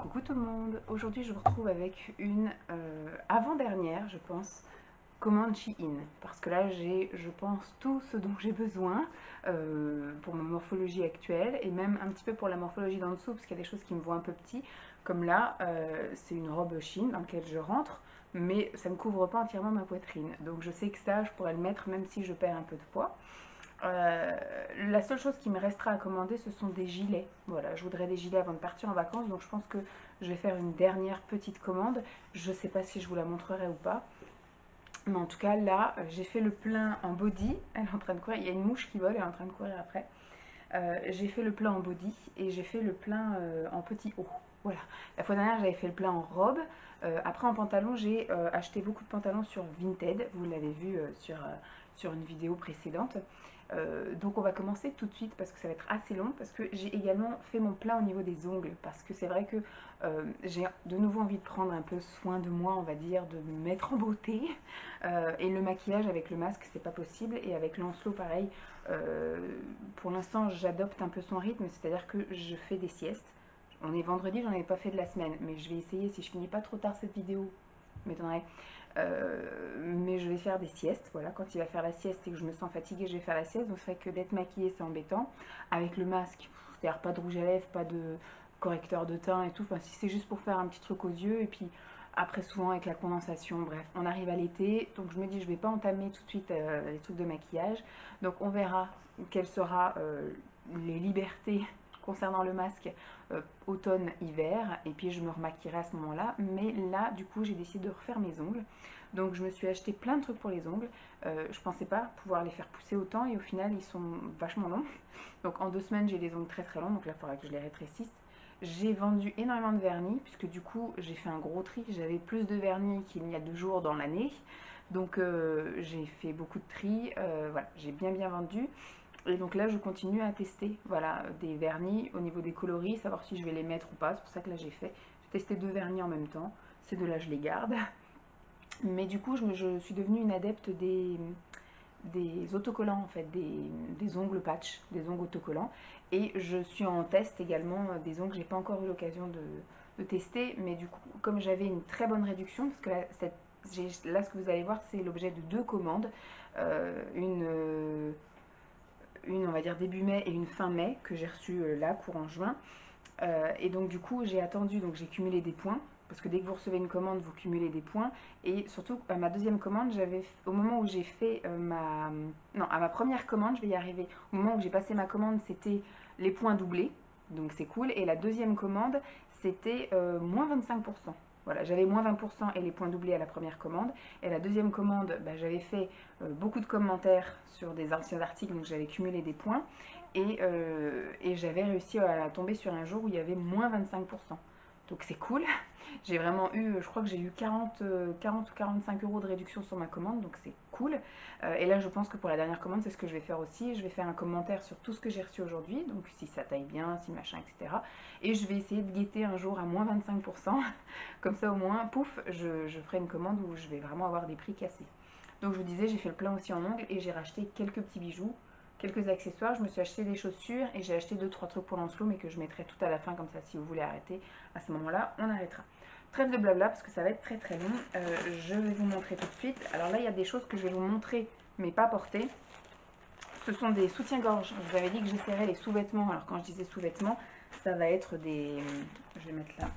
Coucou tout le monde, aujourd'hui je vous retrouve avec une avant-dernière je pense commande Shein parce que là j'ai je pense tout ce dont j'ai besoin pour ma morphologie actuelle et même un petit peu pour la morphologie d'en dessous parce qu'il y a des choses qui me vont un peu petit comme là c'est une robe Shein dans laquelle je rentre mais ça ne couvre pas entièrement ma poitrine donc je sais que ça je pourrais le mettre même si je perds un peu de poids. La seule chose qui me restera à commander, ce sont des gilets. Voilà, je voudrais des gilets avant de partir en vacances, donc je pense que je vais faire une dernière petite commande. Je ne sais pas si je vous la montrerai ou pas. Mais en tout cas, là, j'ai fait le plein en body. Elle est en train de courir. Il y a une mouche qui vole, elle est en train de courir après. J'ai fait le plein en body et j'ai fait le plein en petit haut. Voilà. La fois dernière, j'avais fait le plein en robe. Après, en pantalon, j'ai acheté beaucoup de pantalons sur Vinted. Vous l'avez vu sur une vidéo précédente. Donc on va commencer tout de suite parce que ça va être assez long parce que j'ai également fait mon plein au niveau des ongles parce que c'est vrai que j'ai de nouveau envie de prendre un peu soin de moi, on va dire, de me mettre en beauté. Et le maquillage avec le masque c'est pas possible et avec Lancelot pareil. Pour l'instant j'adopte un peu son rythme, c'est-à-dire que je fais des siestes. On est vendredi, j'en avais pas fait de la semaine, mais je vais essayer si je finis pas trop tard cette vidéo, m'étonnerait. Mais je vais faire des siestes, voilà, quand il va faire la sieste et que je me sens fatiguée, je vais faire la sieste, donc c'est vrai que d'être maquillée c'est embêtant. Avec le masque, c'est-à-dire pas de rouge à lèvres, pas de correcteur de teint et tout, enfin si c'est juste pour faire un petit truc aux yeux, et puis après souvent avec la condensation, bref, on arrive à l'été, donc je me dis je vais pas entamer tout de suite les trucs de maquillage, donc on verra quelles sera les libertés concernant le masque automne-hiver et puis je me remaquillerai à ce moment-là. Mais là, du coup, j'ai décidé de refaire mes ongles. Donc je me suis acheté plein de trucs pour les ongles. Je pensais pas pouvoir les faire pousser autant et au final, ils sont vachement longs. Donc en 2 semaines, j'ai des ongles très très longs. Donc là, il faudra que je les rétrécisse. J'ai vendu énormément de vernis puisque du coup, j'ai fait un gros tri. J'avais plus de vernis qu'il y a 2 jours dans l'année. Donc j'ai fait beaucoup de tri. Voilà, j'ai bien vendu. Et donc là, je continue à tester, voilà, des vernis au niveau des coloris, savoir si je vais les mettre ou pas. C'est pour ça que là, j'ai testé 2 vernis en même temps. Ces deux-là, je les garde. Mais du coup, je suis devenue une adepte des autocollants, en fait, des ongles patch, des ongles autocollants. Et je suis en test également des ongles que j'ai pas encore eu l'occasion de tester. Mais du coup, comme j'avais une très bonne réduction, parce que là ce que vous allez voir, c'est l'objet de 2 commandes. Une on va dire début mai et une fin mai que j'ai reçue là courant juin. Et donc du coup j'ai attendu, donc j'ai cumulé des points parce que dès que vous recevez une commande vous cumulez des points et surtout ma deuxième commande, j'avais au moment où j'ai fait à ma première commande, je vais y arriver, au moment où j'ai passé ma commande c'était les points doublés, donc c'est cool, et la deuxième commande c'était moins 25%. Voilà, j'avais moins 20% et les points doublés à la première commande. Et la deuxième commande, bah, j'avais fait beaucoup de commentaires sur des anciens articles, donc j'avais cumulé des points. Et j'avais réussi à tomber sur un jour où il y avait moins 25%. Donc c'est cool. J'ai vraiment eu, je crois que j'ai eu 40 ou 45 euros de réduction sur ma commande, donc c'est cool. Et là, je pense que pour la dernière commande, c'est ce que je vais faire aussi. Je vais faire un commentaire sur tout ce que j'ai reçu aujourd'hui, donc si ça taille bien, si machin, etc. Et je vais essayer de guetter un jour à moins 25%. Comme ça, au moins, pouf, je ferai une commande où je vais vraiment avoir des prix cassés. Donc je vous disais, j'ai fait le plein aussi en ongles et j'ai racheté quelques petits bijoux, quelques accessoires. Je me suis acheté des chaussures et j'ai acheté 2-3 trucs pour Lancelot, mais que je mettrai tout à la fin, comme ça si vous voulez arrêter, à ce moment-là, on arrêtera. Trêve de blabla parce que ça va être très très long. Je vais vous montrer tout de suite. Alors là, il y a des choses que je vais vous montrer, mais pas porter. Ce sont des soutiens-gorge. Je vous avais dit que j'essaierais les sous-vêtements. Alors quand je disais sous-vêtements, ça va être des... Je vais mettre là.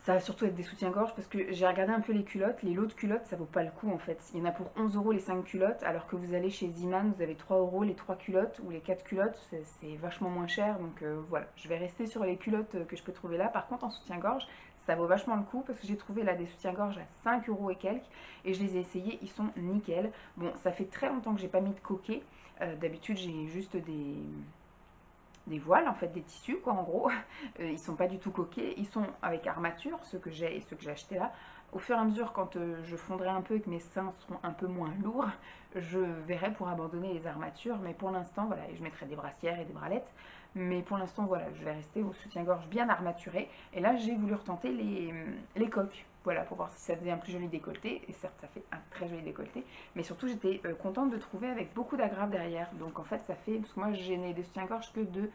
Ça va surtout être des soutiens-gorge parce que j'ai regardé un peu les culottes. Les lots de culottes, ça vaut pas le coup en fait. Il y en a pour 11 euros les 5 culottes, alors que vous allez chez Ziman, vous avez 3 euros les 3 culottes ou les 4 culottes. C'est vachement moins cher. Donc voilà, je vais rester sur les culottes que je peux trouver là. Par contre, en soutien-gorge, ça vaut vachement le coup parce que j'ai trouvé là des soutiens-gorge à 5 euros et quelques. Et je les ai essayés, ils sont nickel. Bon, ça fait très longtemps que j'ai pas mis de coquet. D'habitude, j'ai juste des voiles, en fait, des tissus, quoi, en gros. Ils sont pas du tout coquets, ils sont avec armature, ceux que j'ai et ceux que j'ai achetés là. Au fur et à mesure, quand je fondrai un peu et que mes seins seront un peu moins lourds, je verrai pour abandonner les armatures. Mais pour l'instant, voilà, je mettrai des brassières et des bralettes. Mais pour l'instant, voilà, je vais rester au soutien-gorge bien armaturé. Et là, j'ai voulu retenter les coques. Voilà, pour voir si ça faisait un plus joli décolleté. Et certes, ça fait un très joli décolleté. Mais surtout, j'étais contente de trouver avec beaucoup d'agrafes derrière. Donc en fait, ça fait... Parce que moi, je n'ai des soutiens-gorge que de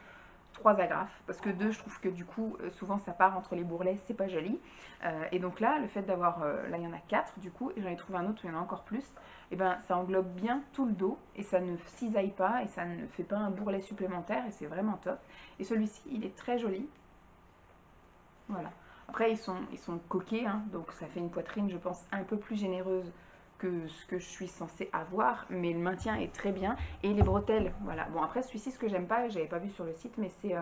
3 agrafes, parce que 2, je trouve que du coup, souvent ça part entre les bourrelets, c'est pas joli. Et donc là, le fait d'avoir, là il y en a 4 du coup, et j'en ai trouvé un autre où il y en a encore plus, et ben ça englobe bien tout le dos, et ça ne cisaille pas, et ça ne fait pas un bourrelet supplémentaire, et c'est vraiment top. Et celui-ci, il est très joli, voilà. Après, ils sont coquets, hein, donc ça fait une poitrine, je pense, un peu plus généreuse que ce que je suis censée avoir, mais le maintien est très bien. Et les bretelles, voilà. Bon, après, celui-ci, ce que j'aime pas, j'avais pas vu sur le site, mais c'est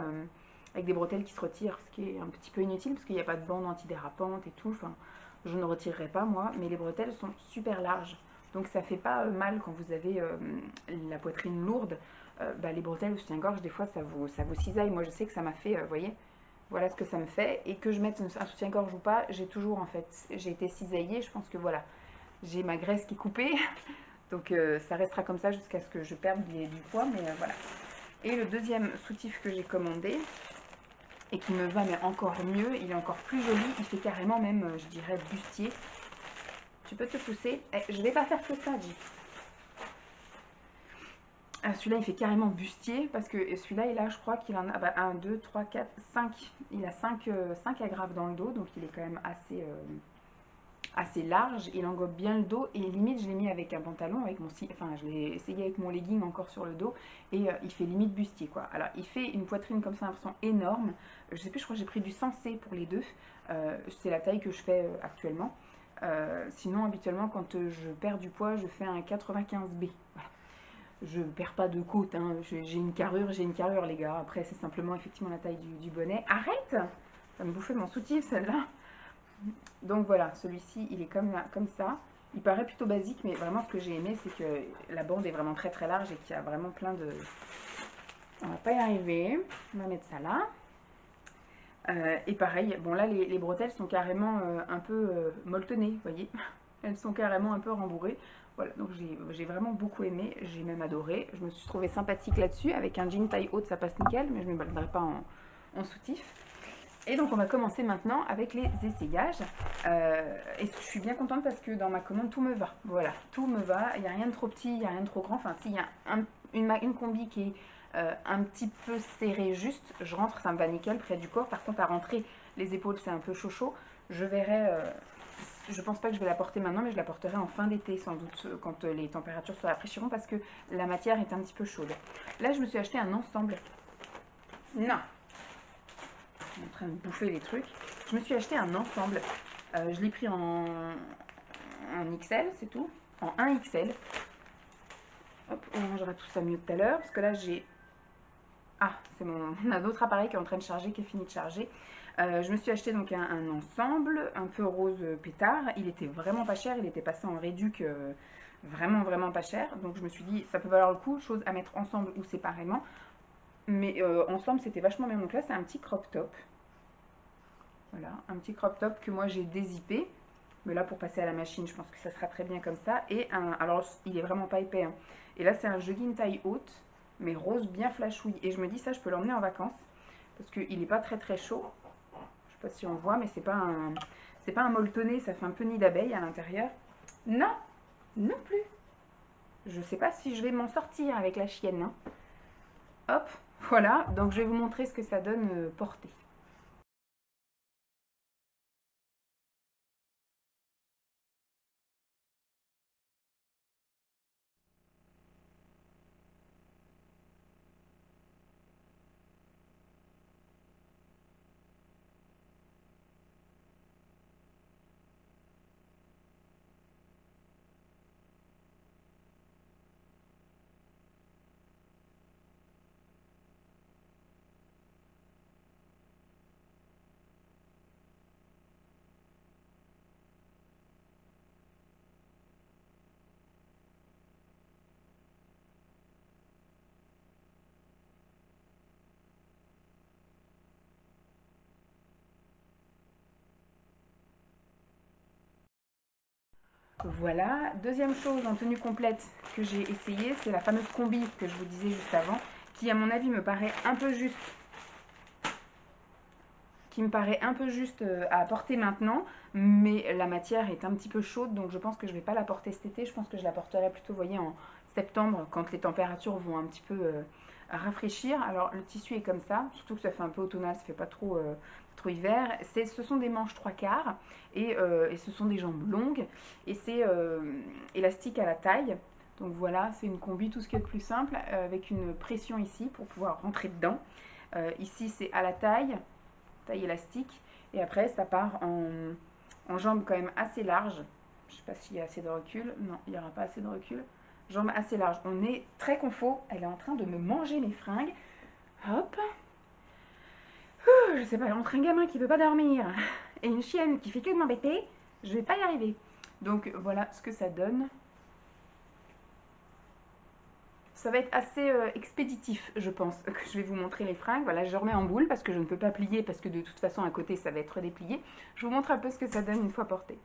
avec des bretelles qui se retirent, ce qui est un petit peu inutile, parce qu'il n'y a pas de bande antidérapante et tout. Enfin, je ne retirerai pas, moi, mais les bretelles sont super larges. Donc ça fait pas mal quand vous avez la poitrine lourde. Bah, les bretelles au soutien-gorge, des fois, ça vous cisaille. Moi, je sais que ça m'a fait, vous voyez, voilà ce que ça me fait. Et que je mette un soutien-gorge ou pas, j'ai toujours en fait, j'ai été cisaillée. Je pense que voilà, j'ai ma graisse qui est coupée. Donc ça restera comme ça jusqu'à ce que je perde du poids. Mais voilà. Et le deuxième soutif que j'ai commandé et qui me va mais encore mieux, il est encore plus joli. Il fait carrément même, je dirais, bustier. Tu peux te pousser. Je vais pas faire que ça, J. Celui-là, il fait carrément bustier parce que celui-là, je crois qu'il en a 1, 2, 3, 4, 5. Il a 5 agrafes dans le dos, donc il est quand même assez large. Il englobe bien le dos et limite, je l'ai mis avec un pantalon, enfin, je l'ai essayé avec mon legging encore sur le dos et il fait limite bustier, quoi. Alors, il fait une poitrine comme ça, l'impression énorme. Je sais plus, je crois que j'ai pris du 100C pour les deux. C'est la taille que je fais actuellement. Sinon, habituellement, quand je perds du poids, je fais un 95B. Voilà. Je perds pas de côte, hein. J'ai une carrure, les gars. Après, c'est simplement effectivement la taille du bonnet. Arrête! Ça me bouffait mon soutif, celle-là. Donc voilà, celui-ci, il est comme ça. Il paraît plutôt basique, mais vraiment ce que j'ai aimé, c'est que la bande est vraiment très très large et qu'il y a vraiment plein de... On va pas y arriver. On va mettre ça là. Et pareil, bon là, les bretelles sont carrément un peu molletonnées, vous voyez. Elles sont carrément un peu rembourrées. Voilà, donc j'ai vraiment beaucoup aimé, j'ai même adoré. Je me suis trouvée sympathique là-dessus. Avec un jean taille haute, ça passe nickel, mais je ne me baladerai pas en soutif. Et donc on va commencer maintenant avec les essayages. Et je suis bien contente parce que dans ma commande, tout me va. Voilà, tout me va. Il n'y a rien de trop petit, il n'y a rien de trop grand. Enfin, s'il y a une combi qui est un petit peu serrée juste, je rentre, ça me va nickel près du corps. Par contre, à rentrer les épaules, c'est un peu chaud. Je verrai... je pense pas que je vais la porter maintenant, mais je la porterai en fin d'été sans doute, quand les températures se rafraîchiront, parce que la matière est un petit peu chaude. Là, je me suis acheté un ensemble. Non, je suis en train de bouffer les trucs. Je me suis acheté un ensemble. Je l'ai pris en XL, c'est tout. En 1XL. Hop, on rangera tout ça mieux tout à l'heure, parce que là, j'ai... Ah, c'est un autre appareil qui est en train de charger, qui est fini de charger. Je me suis acheté donc un ensemble, un peu rose pétard. Il était vraiment pas cher, il était passé en réduc, vraiment vraiment pas cher. Donc je me suis dit, ça peut valoir le coup, chose à mettre ensemble ou séparément. Mais ensemble, c'était vachement bien. Donc là, c'est un petit crop top. Voilà, un petit crop top que moi j'ai dézippé. Mais là, pour passer à la machine, je pense que ça sera très bien comme ça. Et alors, il est vraiment pas épais, hein. Et là, c'est un jogging taille haute, mais rose bien flashouille. Et je me dis, ça, je peux l'emmener en vacances. Parce qu'il n'est pas très très chaud. Je sais pas si on voit, mais c'est pas un molletonné, ça fait un peu nid d'abeille à l'intérieur. Non, non plus. Je sais pas si je vais m'en sortir avec la chienne, hein. Hop, voilà. Donc je vais vous montrer ce que ça donne porté. Voilà. Deuxième chose en tenue complète que j'ai essayé, c'est la fameuse combi que je vous disais juste avant, qui à mon avis me paraît un peu juste. À porter maintenant, mais la matière est un petit peu chaude, donc je pense que je ne vais pas la porter cet été. Je pense que je la porterai plutôt, vous voyez, en septembre, quand les températures vont un petit peu rafraîchir. Alors le tissu est comme ça, surtout que ça fait un peu automnal, ça fait pas trop, trop hiver. Ce sont des manches 3/4 et ce sont des jambes longues et c'est élastique à la taille. Donc voilà, c'est une combi, tout ce qui est de plus simple, avec une pression ici pour pouvoir rentrer dedans. Ici c'est à la taille, taille élastique, et après ça part en jambes quand même assez larges. Je ne sais pas s'il y a assez de recul, non, il n'y aura pas assez de recul. Jambes assez larges, on est très confort. Elle est en train de me manger mes fringues. Hop. Je sais pas, entre un gamin qui veut pas dormir et une chienne qui fait que de m'embêter, je vais pas y arriver. Donc voilà ce que ça donne. Ça va être assez expéditif, je pense, que je vais vous montrer les fringues. Voilà, je remets en boule parce que je ne peux pas plier, parce que de toute façon à côté ça va être déplié. Je vous montre un peu ce que ça donne une fois porté.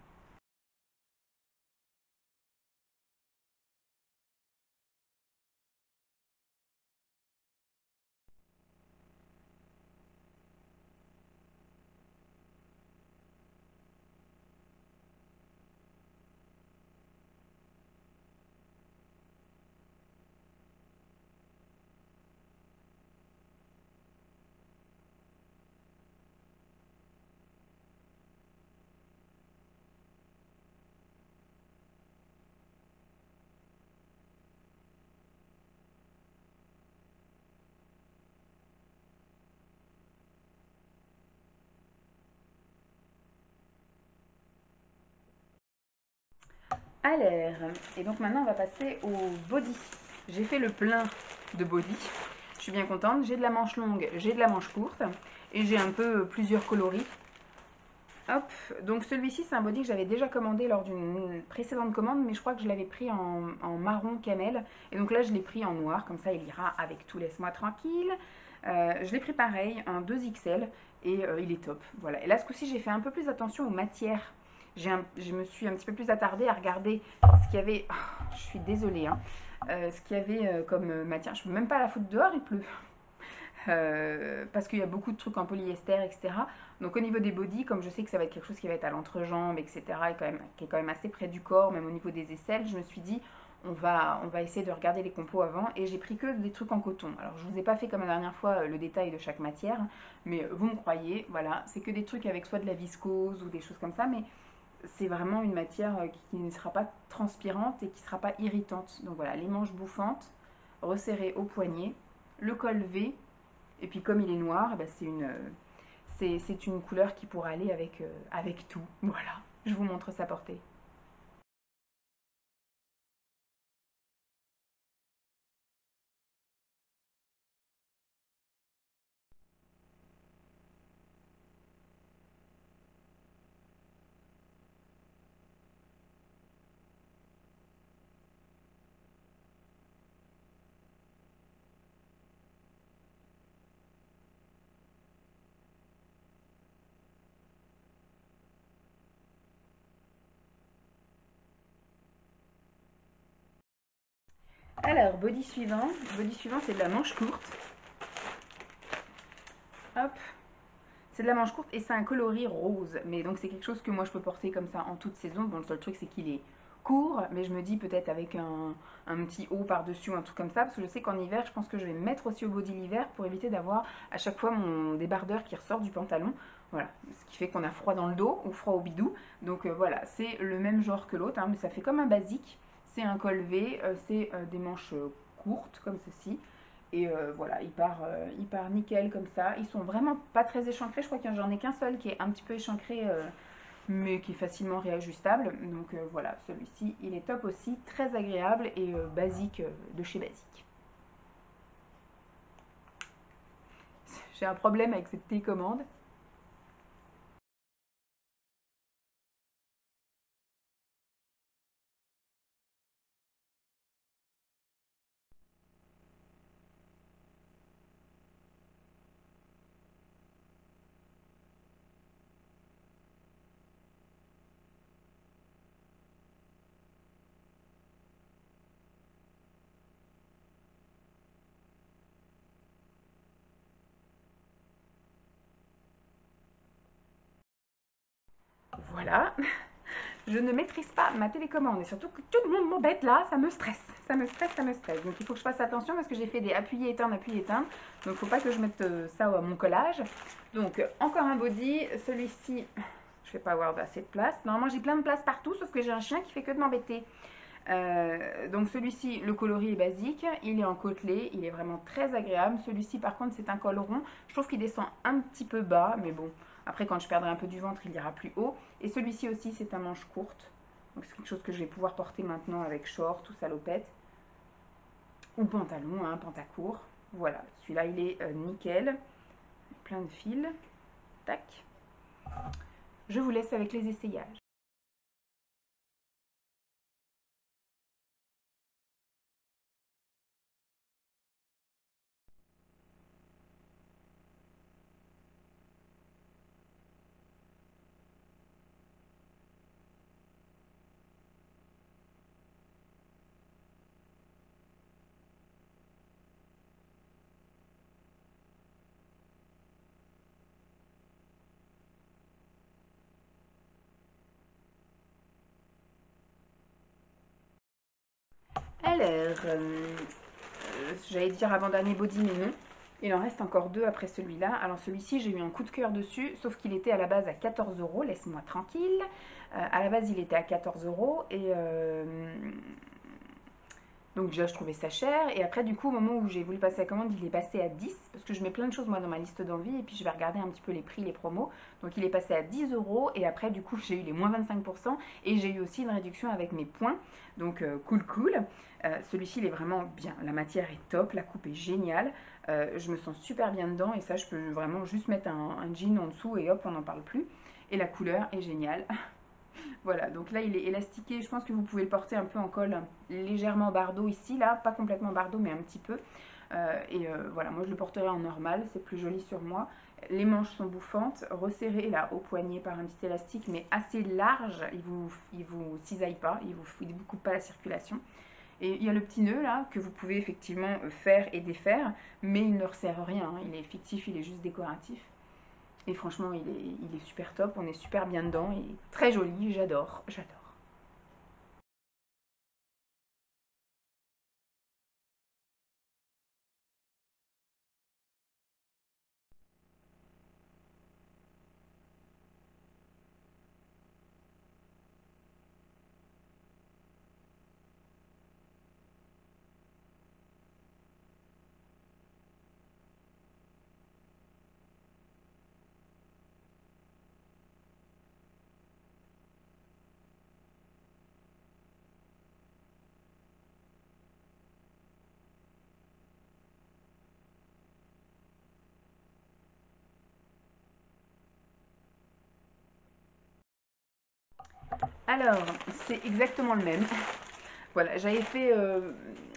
Alors, et donc maintenant on va passer au body. J'ai fait le plein de body. Je suis bien contente. J'ai de la manche longue, j'ai de la manche courte et j'ai un peu plusieurs coloris. Hop, donc celui-ci c'est un body que j'avais déjà commandé lors d'une précédente commande, mais je crois que je l'avais pris en marron camel. Et donc là je l'ai pris en noir, comme ça il ira avec tout, laisse-moi tranquille. Je l'ai pris pareil, en 2XL, et il est top. Voilà. Et là ce coup-ci j'ai fait un peu plus attention aux matières. Je me suis un petit peu plus attardée à regarder ce qu'il y avait. Oh, je suis désolée, hein. Ce qu'il y avait comme matière. Je ne peux même pas la foutre dehors, il pleut. Parce qu'il y a beaucoup de trucs en polyester, etc. Donc au niveau des bodys, comme je sais que ça va être quelque chose qui va être à l'entrejambe, etc., qui est quand même assez près du corps, même au niveau des aisselles, je me suis dit, on va essayer de regarder les compos avant, et j'ai pris que des trucs en coton. Alors je vous ai pas fait comme la dernière fois le détail de chaque matière, mais vous me croyez, voilà, c'est que des trucs avec soit de la viscose ou des choses comme ça, mais c'est vraiment une matière qui ne sera pas transpirante et qui ne sera pas irritante. Donc voilà, les manches bouffantes, resserrées au poignet, le col V, et puis comme il est noir, eh ben, c'est une couleur qui pourra aller avec tout. Voilà, je vous montre sa portée. Alors, body suivant c'est de la manche courte. Hop, c'est de la manche courte et c'est un coloris rose. Mais donc c'est quelque chose que moi je peux porter comme ça en toute saison. Bon, le seul truc c'est qu'il est court, mais je me dis peut-être avec un petit haut par-dessus ou un truc comme ça, parce que je sais qu'en hiver, je pense que je vais me mettre aussi au body l'hiver pour éviter d'avoir à chaque fois mon débardeur qui ressort du pantalon. Voilà, ce qui fait qu'on a froid dans le dos ou froid au bidou. Donc voilà, c'est le même genre que l'autre, hein, mais ça fait comme un basique. C'est un col V, c'est des manches courtes comme ceci. Et voilà, il part nickel comme ça. Ils sont vraiment pas très échancrés. Je crois que j'en ai qu'un seul qui est un petit peu échancré, mais qui est facilement réajustable. Donc voilà, celui-ci, il est top aussi. Très agréable et basique de chez Basique. J'ai un problème avec cette télécommande. Voilà. je ne maîtrise pas ma télécommande et surtout que tout le monde m'embête là, ça me stresse, ça me stresse, ça me stresse. Donc il faut que je fasse attention parce que j'ai fait des appuyer, éteindre, appuyer, éteindre. Donc il ne faut pas que je mette ça à mon collage. Donc encore un body, celui-ci, je ne vais pas avoir assez de place. Normalement j'ai plein de place partout sauf que j'ai un chien qui fait que de m'embêter. Donc celui-ci, le coloris est basique, il est en côtelé, il est vraiment très agréable. Celui-ci par contre c'est un col rond, je trouve qu'il descend un petit peu bas, mais bon, après quand je perdrai un peu du ventre il ira plus haut. Et celui-ci aussi c'est un manche courte, donc c'est quelque chose que je vais pouvoir porter maintenant avec short ou salopette, ou pantalon, hein, pantacourt. Voilà, celui-là il est nickel, plein de fils, tac. Je vous laisse avec les essayages. Alors, j'allais dire avant-dernier body, mais non. Il en reste encore deux après celui-là. Alors celui-ci, j'ai eu un coup de cœur dessus, sauf qu'il était à la base à 14 €, laisse-moi tranquille. À la base, il était à 14 € et donc déjà, je trouvais ça cher. Et après, du coup, au moment où j'ai voulu passer la commande, il est passé à 10. Parce que je mets plein de choses, moi, dans ma liste d'envie. Et puis, je vais regarder un petit peu les prix, les promos. Donc, il est passé à 10 €. Et après, du coup, j'ai eu les moins 25%. Et j'ai eu aussi une réduction avec mes points. Donc, cool, cool. Celui-ci, il est vraiment bien. La matière est top. La coupe est géniale. Je me sens super bien dedans. Et ça, je peux vraiment juste mettre un jean en dessous. Et hop, on n'en parle plus. Et la couleur est géniale. Voilà, donc là il est élastiqué, je pense que vous pouvez le porter un peu en col légèrement bardeau ici, là, pas complètement bardeau mais un petit peu. Voilà, moi je le porterai en normal, c'est plus joli sur moi. Les manches sont bouffantes, resserrées là au poignet par un petit élastique mais assez large, il vous cisaille pas, il vous coupe pas la circulation. Et il y a le petit nœud là que vous pouvez effectivement faire et défaire, mais il ne resserre rien, hein, il est fictif, il est juste décoratif. Et franchement, il est super top, on est super bien dedans, il est très joli, j'adore, j'adore. Alors, c'est exactement le même. Voilà, j'avais fait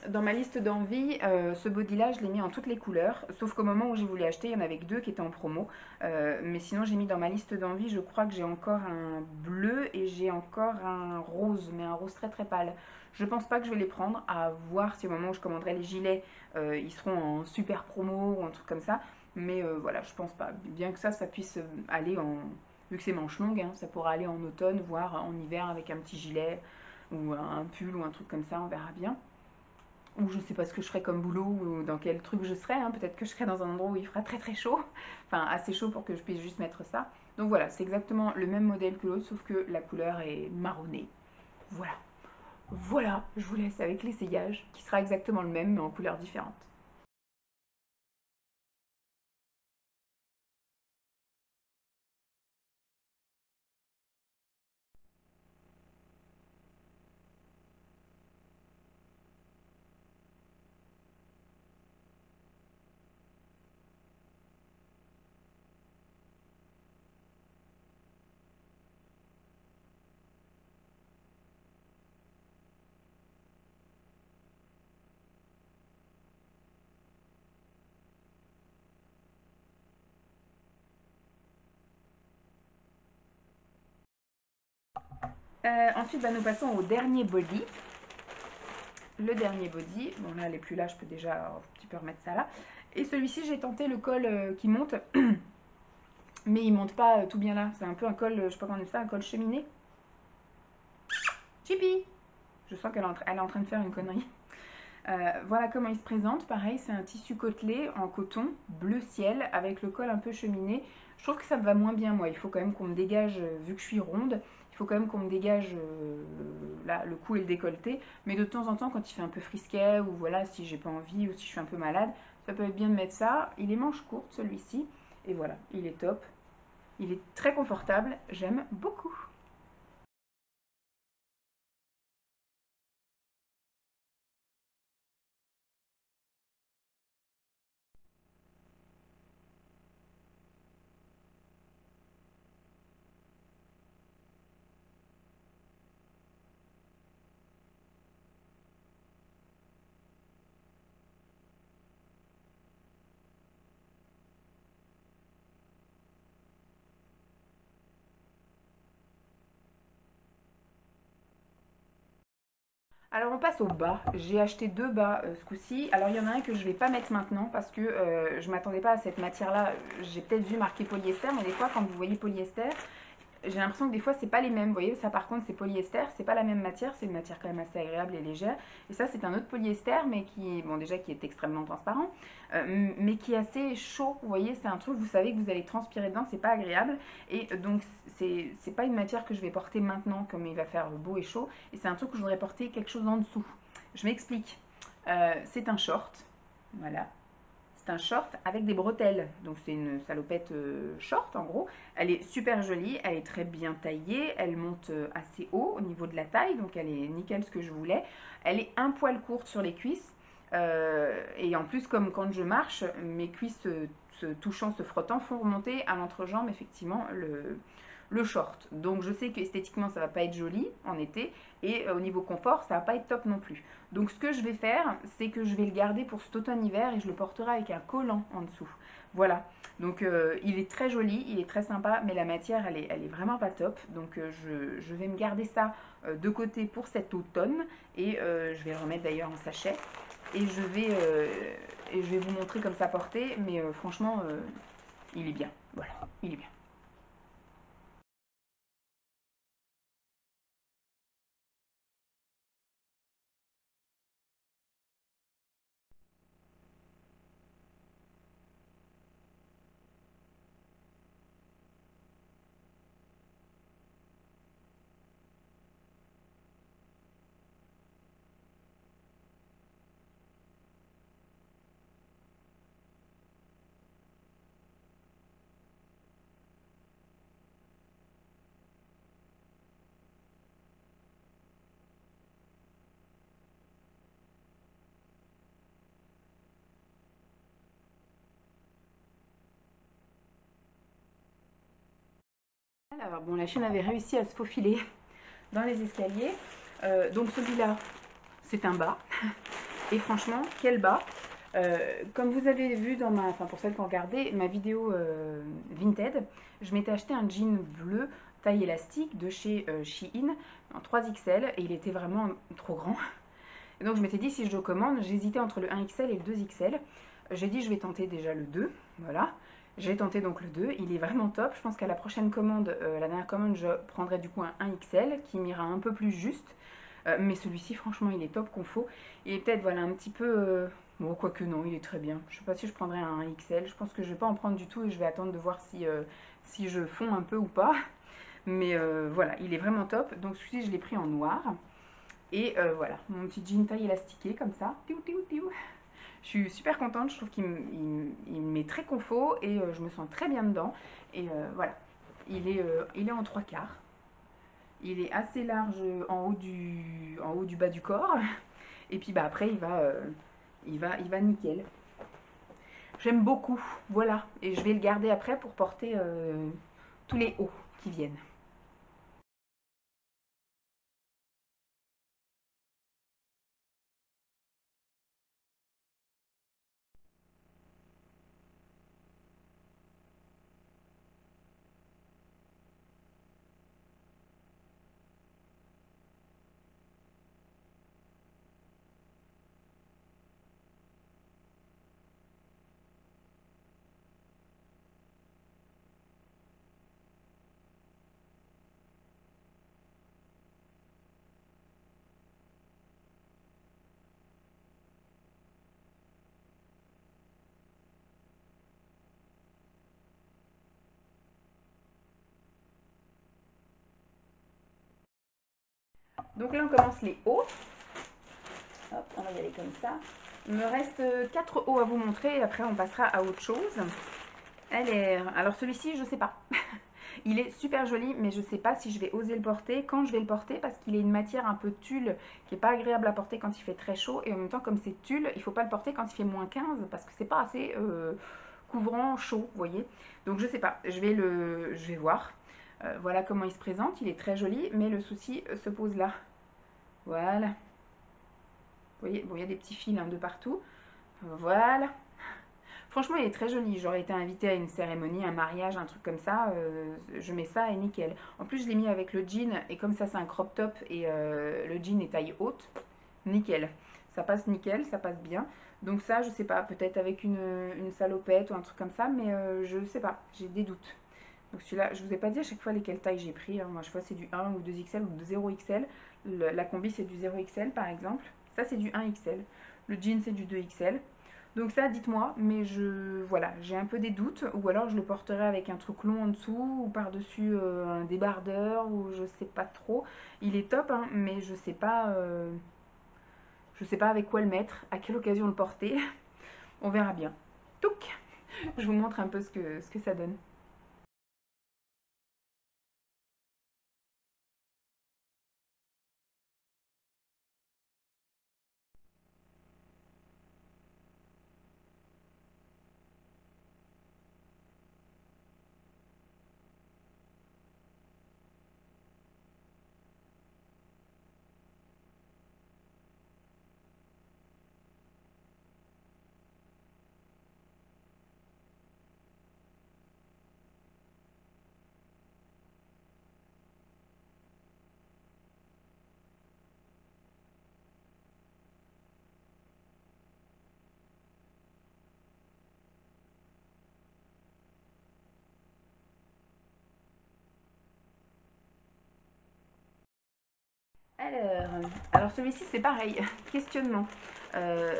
dans ma liste d'envie, ce body-là, je l'ai mis en toutes les couleurs, sauf qu'au moment où j'ai voulu acheter, il y en avait que deux qui étaient en promo. Mais sinon, j'ai mis dans ma liste d'envie, je crois que j'ai encore un bleu et j'ai encore un rose, mais un rose très très pâle. Je pense pas que je vais les prendre, à voir si au moment où je commanderai les gilets, ils seront en super promo ou un truc comme ça. Mais voilà, je pense pas. Bien que ça puisse aller en... Vu que c'est manche longue, hein, ça pourra aller en automne, voire en hiver avec un petit gilet ou un pull ou un truc comme ça, on verra bien. Ou je sais pas ce que je ferai comme boulot ou dans quel truc je serai, hein. Peut-être que je serai dans un endroit où il fera très très chaud, enfin assez chaud pour que je puisse juste mettre ça. Donc voilà, c'est exactement le même modèle que l'autre, sauf que la couleur est marronnée. Voilà. Voilà, je vous laisse avec l'essayage, qui sera exactement le même mais en couleur différente. Ensuite, bah, nous passons au dernier body. Le dernier body, bon là elle est plus là, je peux déjà un petit peu remettre ça là. Et celui-ci, j'ai tenté le col qui monte, mais il monte pas tout bien là. C'est un peu un col, je sais pas comment on dit ça, un col cheminé. Chippy! Je sens qu'elle est en train de faire une connerie. Voilà comment il se présente. Pareil, c'est un tissu côtelé en coton, bleu ciel, avec le col un peu cheminé. Je trouve que ça me va moins bien, moi. Il faut quand même qu'on me dégage, vu que je suis ronde, il faut quand même qu'on me dégage là, le cou et le décolleté. Mais de temps en temps, quand il fait un peu frisquet, ou voilà, si j'ai pas envie, ou si je suis un peu malade, ça peut être bien de mettre ça. Il est manche courte, celui-ci. Et voilà, il est top. Il est très confortable. J'aime beaucoup. Alors on passe au bas. J'ai acheté deux bas ce coup-ci. Alors il y en a un que je ne vais pas mettre maintenant parce que je ne m'attendais pas à cette matière-là. J'ai peut-être vu marqué polyester, mais des fois quand vous voyez polyester, j'ai l'impression que des fois c'est pas les mêmes. Vous voyez, ça par contre c'est polyester, c'est pas la même matière, c'est une matière quand même assez agréable et légère. Et ça c'est un autre polyester, mais qui, bon déjà qui est extrêmement transparent, mais qui est assez chaud. Vous voyez, c'est un truc, vous savez que vous allez transpirer dedans, c'est pas agréable. Et donc c'est pas une matière que je vais porter maintenant, comme il va faire beau et chaud. Et c'est un truc que je voudrais porter quelque chose en dessous. Je m'explique. C'est un short, voilà. C'est un short avec des bretelles. Donc c'est une salopette short en gros. Elle est super jolie, elle est très bien taillée, elle monte assez haut au niveau de la taille, donc elle est nickel ce que je voulais. Elle est un poil courte sur les cuisses. Et en plus, comme quand je marche, mes cuisses se touchant, se frottant, font remonter à l'entrejambe effectivement le short. Donc je sais qu'esthétiquement ça va pas être joli en été et au niveau confort ça va pas être top non plus. Donc ce que je vais faire, c'est que je vais le garder pour cet automne-hiver et je le porterai avec un collant en dessous. Voilà. Donc il est très joli, il est très sympa, mais la matière elle est vraiment pas top. Donc je vais me garder ça de côté pour cet automne et je vais le remettre d'ailleurs en sachet. Et je vais vous montrer comme ça porté, mais franchement il est bien. Voilà, il est bien. Alors bon, la chienne avait réussi à se faufiler dans les escaliers. Donc celui-là, c'est un bas. Et franchement, quel bas. Comme vous avez vu dans ma, enfin pour celles qui ont regardé ma vidéo Vinted, je m'étais acheté un jean bleu taille élastique de chez Shein en 3XL et il était vraiment trop grand. Et donc je m'étais dit si je le commande, j'hésitais entre le 1XL et le 2XL. J'ai dit je vais tenter déjà le 2, voilà. J'ai tenté donc le 2, il est vraiment top. Je pense qu'à la prochaine commande, la dernière commande, je prendrai du coup un 1XL qui m'ira un peu plus juste. Mais celui-ci, franchement, il est top confo. Il est peut-être, voilà, un petit peu... bon, quoique non, il est très bien. Je sais pas si je prendrai un XL. Je pense que je vais pas en prendre du tout et je vais attendre de voir si je fonds un peu ou pas. Mais voilà, il est vraiment top. Donc celui-ci, je l'ai pris en noir. Et voilà, mon petit jean taille élastiqué comme ça. Tiou, tiou, tiou. Je suis super contente, je trouve qu'il me met très confo et je me sens très bien dedans. Et voilà, il est en trois quarts. Il est assez large en haut du bas du corps. Et puis bah, après, il va nickel. J'aime beaucoup, voilà. Et je vais le garder après pour porter tous les hauts qui viennent. Donc là, on commence les hauts. Hop, on va y aller comme ça. Il me reste 4 hauts à vous montrer et après on passera à autre chose. Alors celui-ci, je sais pas. Il est super joli, mais je sais pas si je vais oser le porter, quand je vais le porter, parce qu'il est une matière un peu tulle qui est pas agréable à porter quand il fait très chaud. Et en même temps, comme c'est tulle, il faut pas le porter quand il fait moins 15 parce que c'est pas assez couvrant chaud, vous voyez. Donc je sais pas, je vais voir. Voilà comment il se présente, il est très joli, mais le souci se pose là. Voilà. Vous voyez, bon, il y a des petits fils de partout. Voilà. Franchement, il est très joli. J'aurais été invitée à une cérémonie, un mariage, un truc comme ça. Je mets ça et nickel. En plus, je l'ai mis avec le jean. Et comme ça, c'est un crop top et le jean est taille haute, nickel. Ça passe nickel, ça passe bien. Donc ça, je sais pas, peut-être avec une salopette ou un truc comme ça. Mais je sais pas, j'ai des doutes. Donc celui-là, je vous ai pas dit à chaque fois lesquelles tailles j'ai pris. Moi, je vois c'est du 1 ou 2XL ou de 0XL. La combi, c'est du 0XL par exemple. Ça, c'est du 1XL. Le jean, c'est du 2XL. Donc ça, dites-moi, mais voilà, j'ai un peu des doutes, ou alors je le porterai avec un truc long en dessous, ou par-dessus un débardeur, ou je sais pas trop. Il est top, hein, mais je sais pas avec quoi le mettre, à quelle occasion le porter. On verra bien. Touc! Je vous montre un peu ce que ça donne. Alors celui-ci c'est pareil, questionnement. Euh,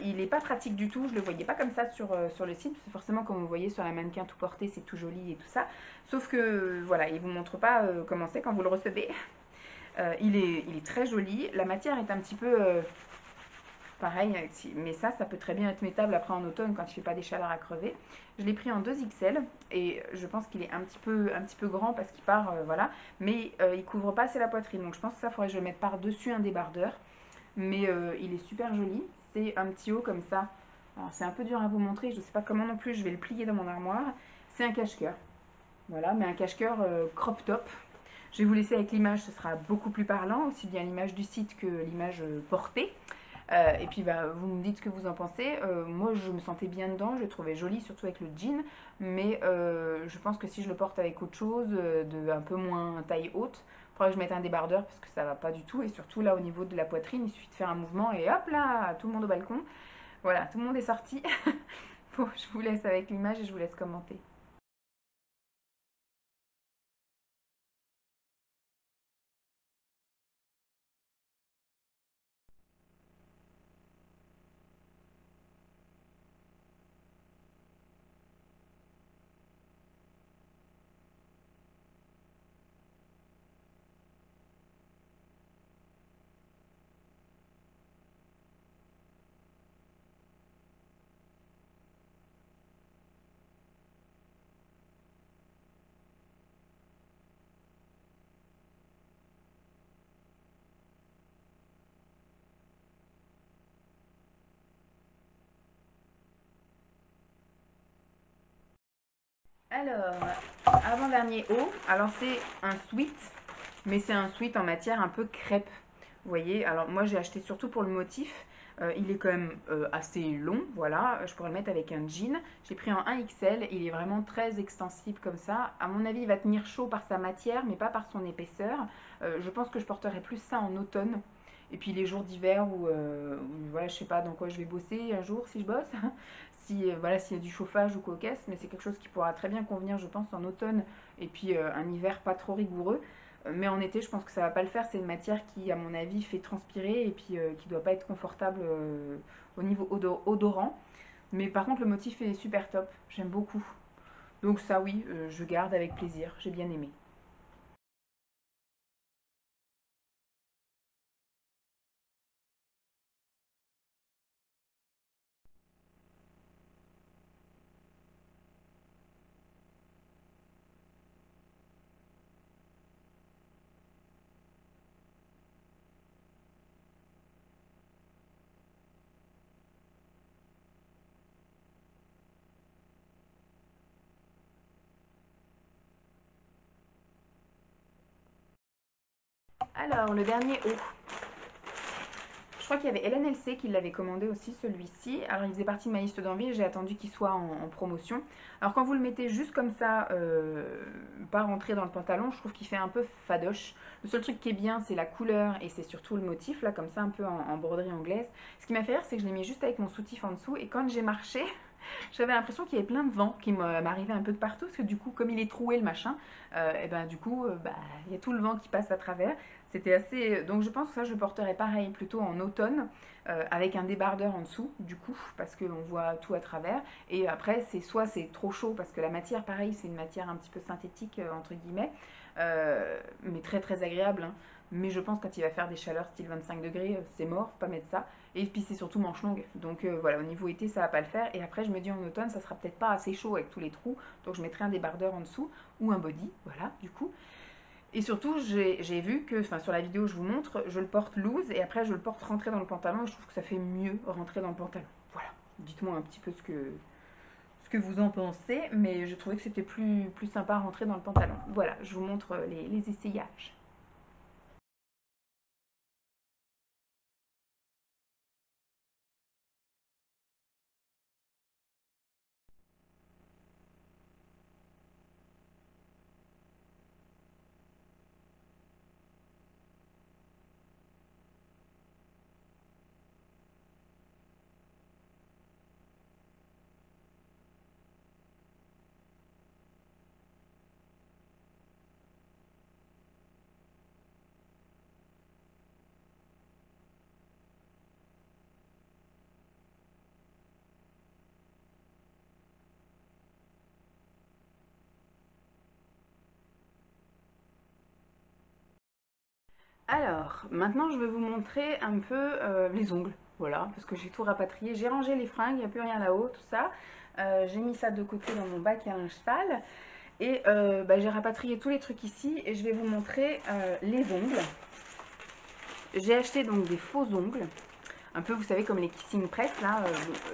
il n'est pas pratique du tout, je le voyais pas comme ça sur le site, parce que forcément comme vous voyez sur la mannequin tout porté c'est tout joli et tout ça. Sauf que voilà, il vous montre pas comment c'est quand vous le recevez. Il est très joli, la matière est un petit peu pareil, mais ça peut très bien être mettable après en automne quand il ne fait pas des chaleurs à crever. Je l'ai pris en 2XL et je pense qu'il est un petit peu grand parce qu'il part, voilà, mais il couvre pas assez la poitrine. Donc je pense que ça, faudrait que je le mette par-dessus un débardeur. Mais il est super joli. C'est un petit haut comme ça. Alors c'est un peu dur à vous montrer, je ne sais pas comment non plus, je vais le plier dans mon armoire. C'est un cache-cœur. Voilà, mais un cache-cœur crop top. Je vais vous laisser avec l'image, ce sera beaucoup plus parlant, aussi bien l'image du site que l'image portée. Et puis bah, vous me dites ce que vous en pensez. Moi je me sentais bien dedans, je le trouvais joli, surtout avec le jean. Mais je pense que si je le porte avec autre chose, de un peu moins taille haute, il faudrait que je mette un débardeur parce que ça va pas du tout. Et surtout là au niveau de la poitrine, il suffit de faire un mouvement et hop là, tout le monde au balcon. Voilà, tout le monde est sorti. Bon, je vous laisse avec l'image et je vous laisse commenter. Alors, avant-dernier haut, alors c'est un sweat, mais c'est un sweat en matière un peu crêpe. Vous voyez, alors moi j'ai acheté surtout pour le motif. Il est quand même assez long, voilà. Je pourrais le mettre avec un jean. J'ai pris en 1XL, il est vraiment très extensible comme ça. À mon avis, il va tenir chaud par sa matière, mais pas par son épaisseur. Je pense que je porterai plus ça en automne. Et puis les jours d'hiver où, voilà, je sais pas dans quoi je vais bosser un jour si je bosse. Si voilà, s'il y a du chauffage ou quoi caisse, mais c'est quelque chose qui pourra très bien convenir, je pense, en automne et puis un hiver pas trop rigoureux. Mais en été, je pense que ça va pas le faire. C'est une matière qui, à mon avis, fait transpirer et puis qui doit pas être confortable au niveau odorant. Mais par contre, le motif est super top. J'aime beaucoup. Donc ça, oui, je garde avec plaisir. J'ai bien aimé. Alors, le dernier haut. Je crois qu'il y avait LNLC qui l'avait commandé aussi, celui-ci. Alors, il faisait partie de ma liste d'envie. J'ai attendu qu'il soit en promotion. Alors, quand vous le mettez juste comme ça, pas rentré dans le pantalon, je trouve qu'il fait un peu fadoche. Le seul truc qui est bien, c'est la couleur et c'est surtout le motif, là, comme ça, un peu en broderie anglaise. Ce qui m'a fait rire, c'est que je l'ai mis juste avec mon soutif en dessous. Et quand j'ai marché, j'avais l'impression qu'il y avait plein de vent qui m'arrivait un peu de partout. Parce que du coup, comme il est troué le machin, et ben du coup, il y a tout le vent qui passe à travers. C'était assez. Donc je pense que ça, je porterai pareil plutôt en automne, avec un débardeur en dessous, du coup, parce qu'on voit tout à travers. Et après, c'est soit c'est trop chaud, parce que la matière, pareil, c'est une matière un petit peu synthétique, entre guillemets, mais très très agréable, hein. Mais je pense quand il va faire des chaleurs style 25 degrés, c'est mort, faut pas mettre ça. Et puis c'est surtout manche longue. Donc voilà, au niveau été, ça va pas le faire. Et après, je me dis en automne, ça sera peut-être pas assez chaud avec tous les trous. Donc je mettrai un débardeur en dessous ou un body, voilà, du coup. Et surtout, j'ai vu que, enfin sur la vidéo je vous montre, je le porte loose et après je le porte rentré dans le pantalon et je trouve que ça fait mieux rentrer dans le pantalon. Voilà, dites-moi un petit peu ce que vous en pensez, mais je trouvais que c'était plus sympa à rentrer dans le pantalon. Voilà, je vous montre les essayages. Alors, maintenant je vais vous montrer un peu les ongles. Voilà, parce que j'ai tout rapatrié. J'ai rangé les fringues, il n'y a plus rien là-haut, tout ça. J'ai mis ça de côté dans mon bac à linge sale. Et j'ai rapatrié tous les trucs ici et je vais vous montrer les ongles. J'ai acheté donc des faux ongles. Un peu, vous savez, comme les kissing press, là.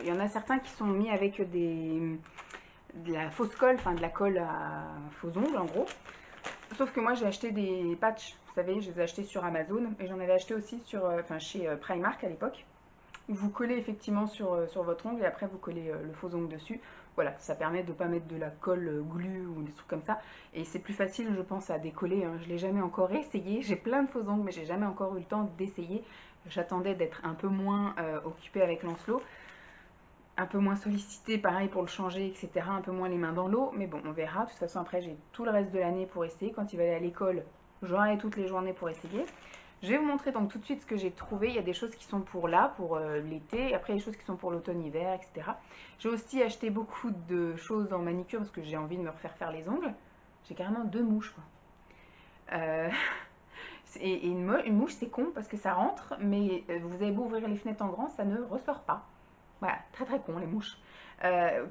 Il y en a certains qui sont mis avec de la fausse colle, enfin de la colle à faux ongles en gros. Sauf que moi j'ai acheté des patchs, vous savez, je les ai achetés sur Amazon et j'en avais acheté aussi chez Primark à l'époque. Vous collez effectivement sur votre ongle et après vous collez le faux ongle dessus. Voilà, ça permet de ne pas mettre de la colle glue ou des trucs comme ça. Et c'est plus facile, je pense, à décoller, hein. Je ne l'ai jamais encore essayé. J'ai plein de faux ongles, mais j'ai jamais encore eu le temps d'essayer. J'attendais d'être un peu moins occupée avec Lancelot, un peu moins sollicité, pareil pour le changer, etc. Un peu moins les mains dans l'eau, mais bon, on verra. De toute façon, après, j'ai tout le reste de l'année pour essayer. Quand il va aller à l'école, j'aurai toutes les journées pour essayer. Je vais vous montrer donc tout de suite ce que j'ai trouvé. Il y a des choses qui sont pour là, pour l'été, et après des choses qui sont pour l'automne-hiver, etc. J'ai aussi acheté beaucoup de choses en manicure parce que j'ai envie de me refaire faire les ongles. J'ai carrément deux mouches, quoi. Euh, et une mouche, c'est con parce que ça rentre, mais vous avez beau ouvrir les fenêtres en grand, ça ne ressort pas. Voilà, très très con les mouches.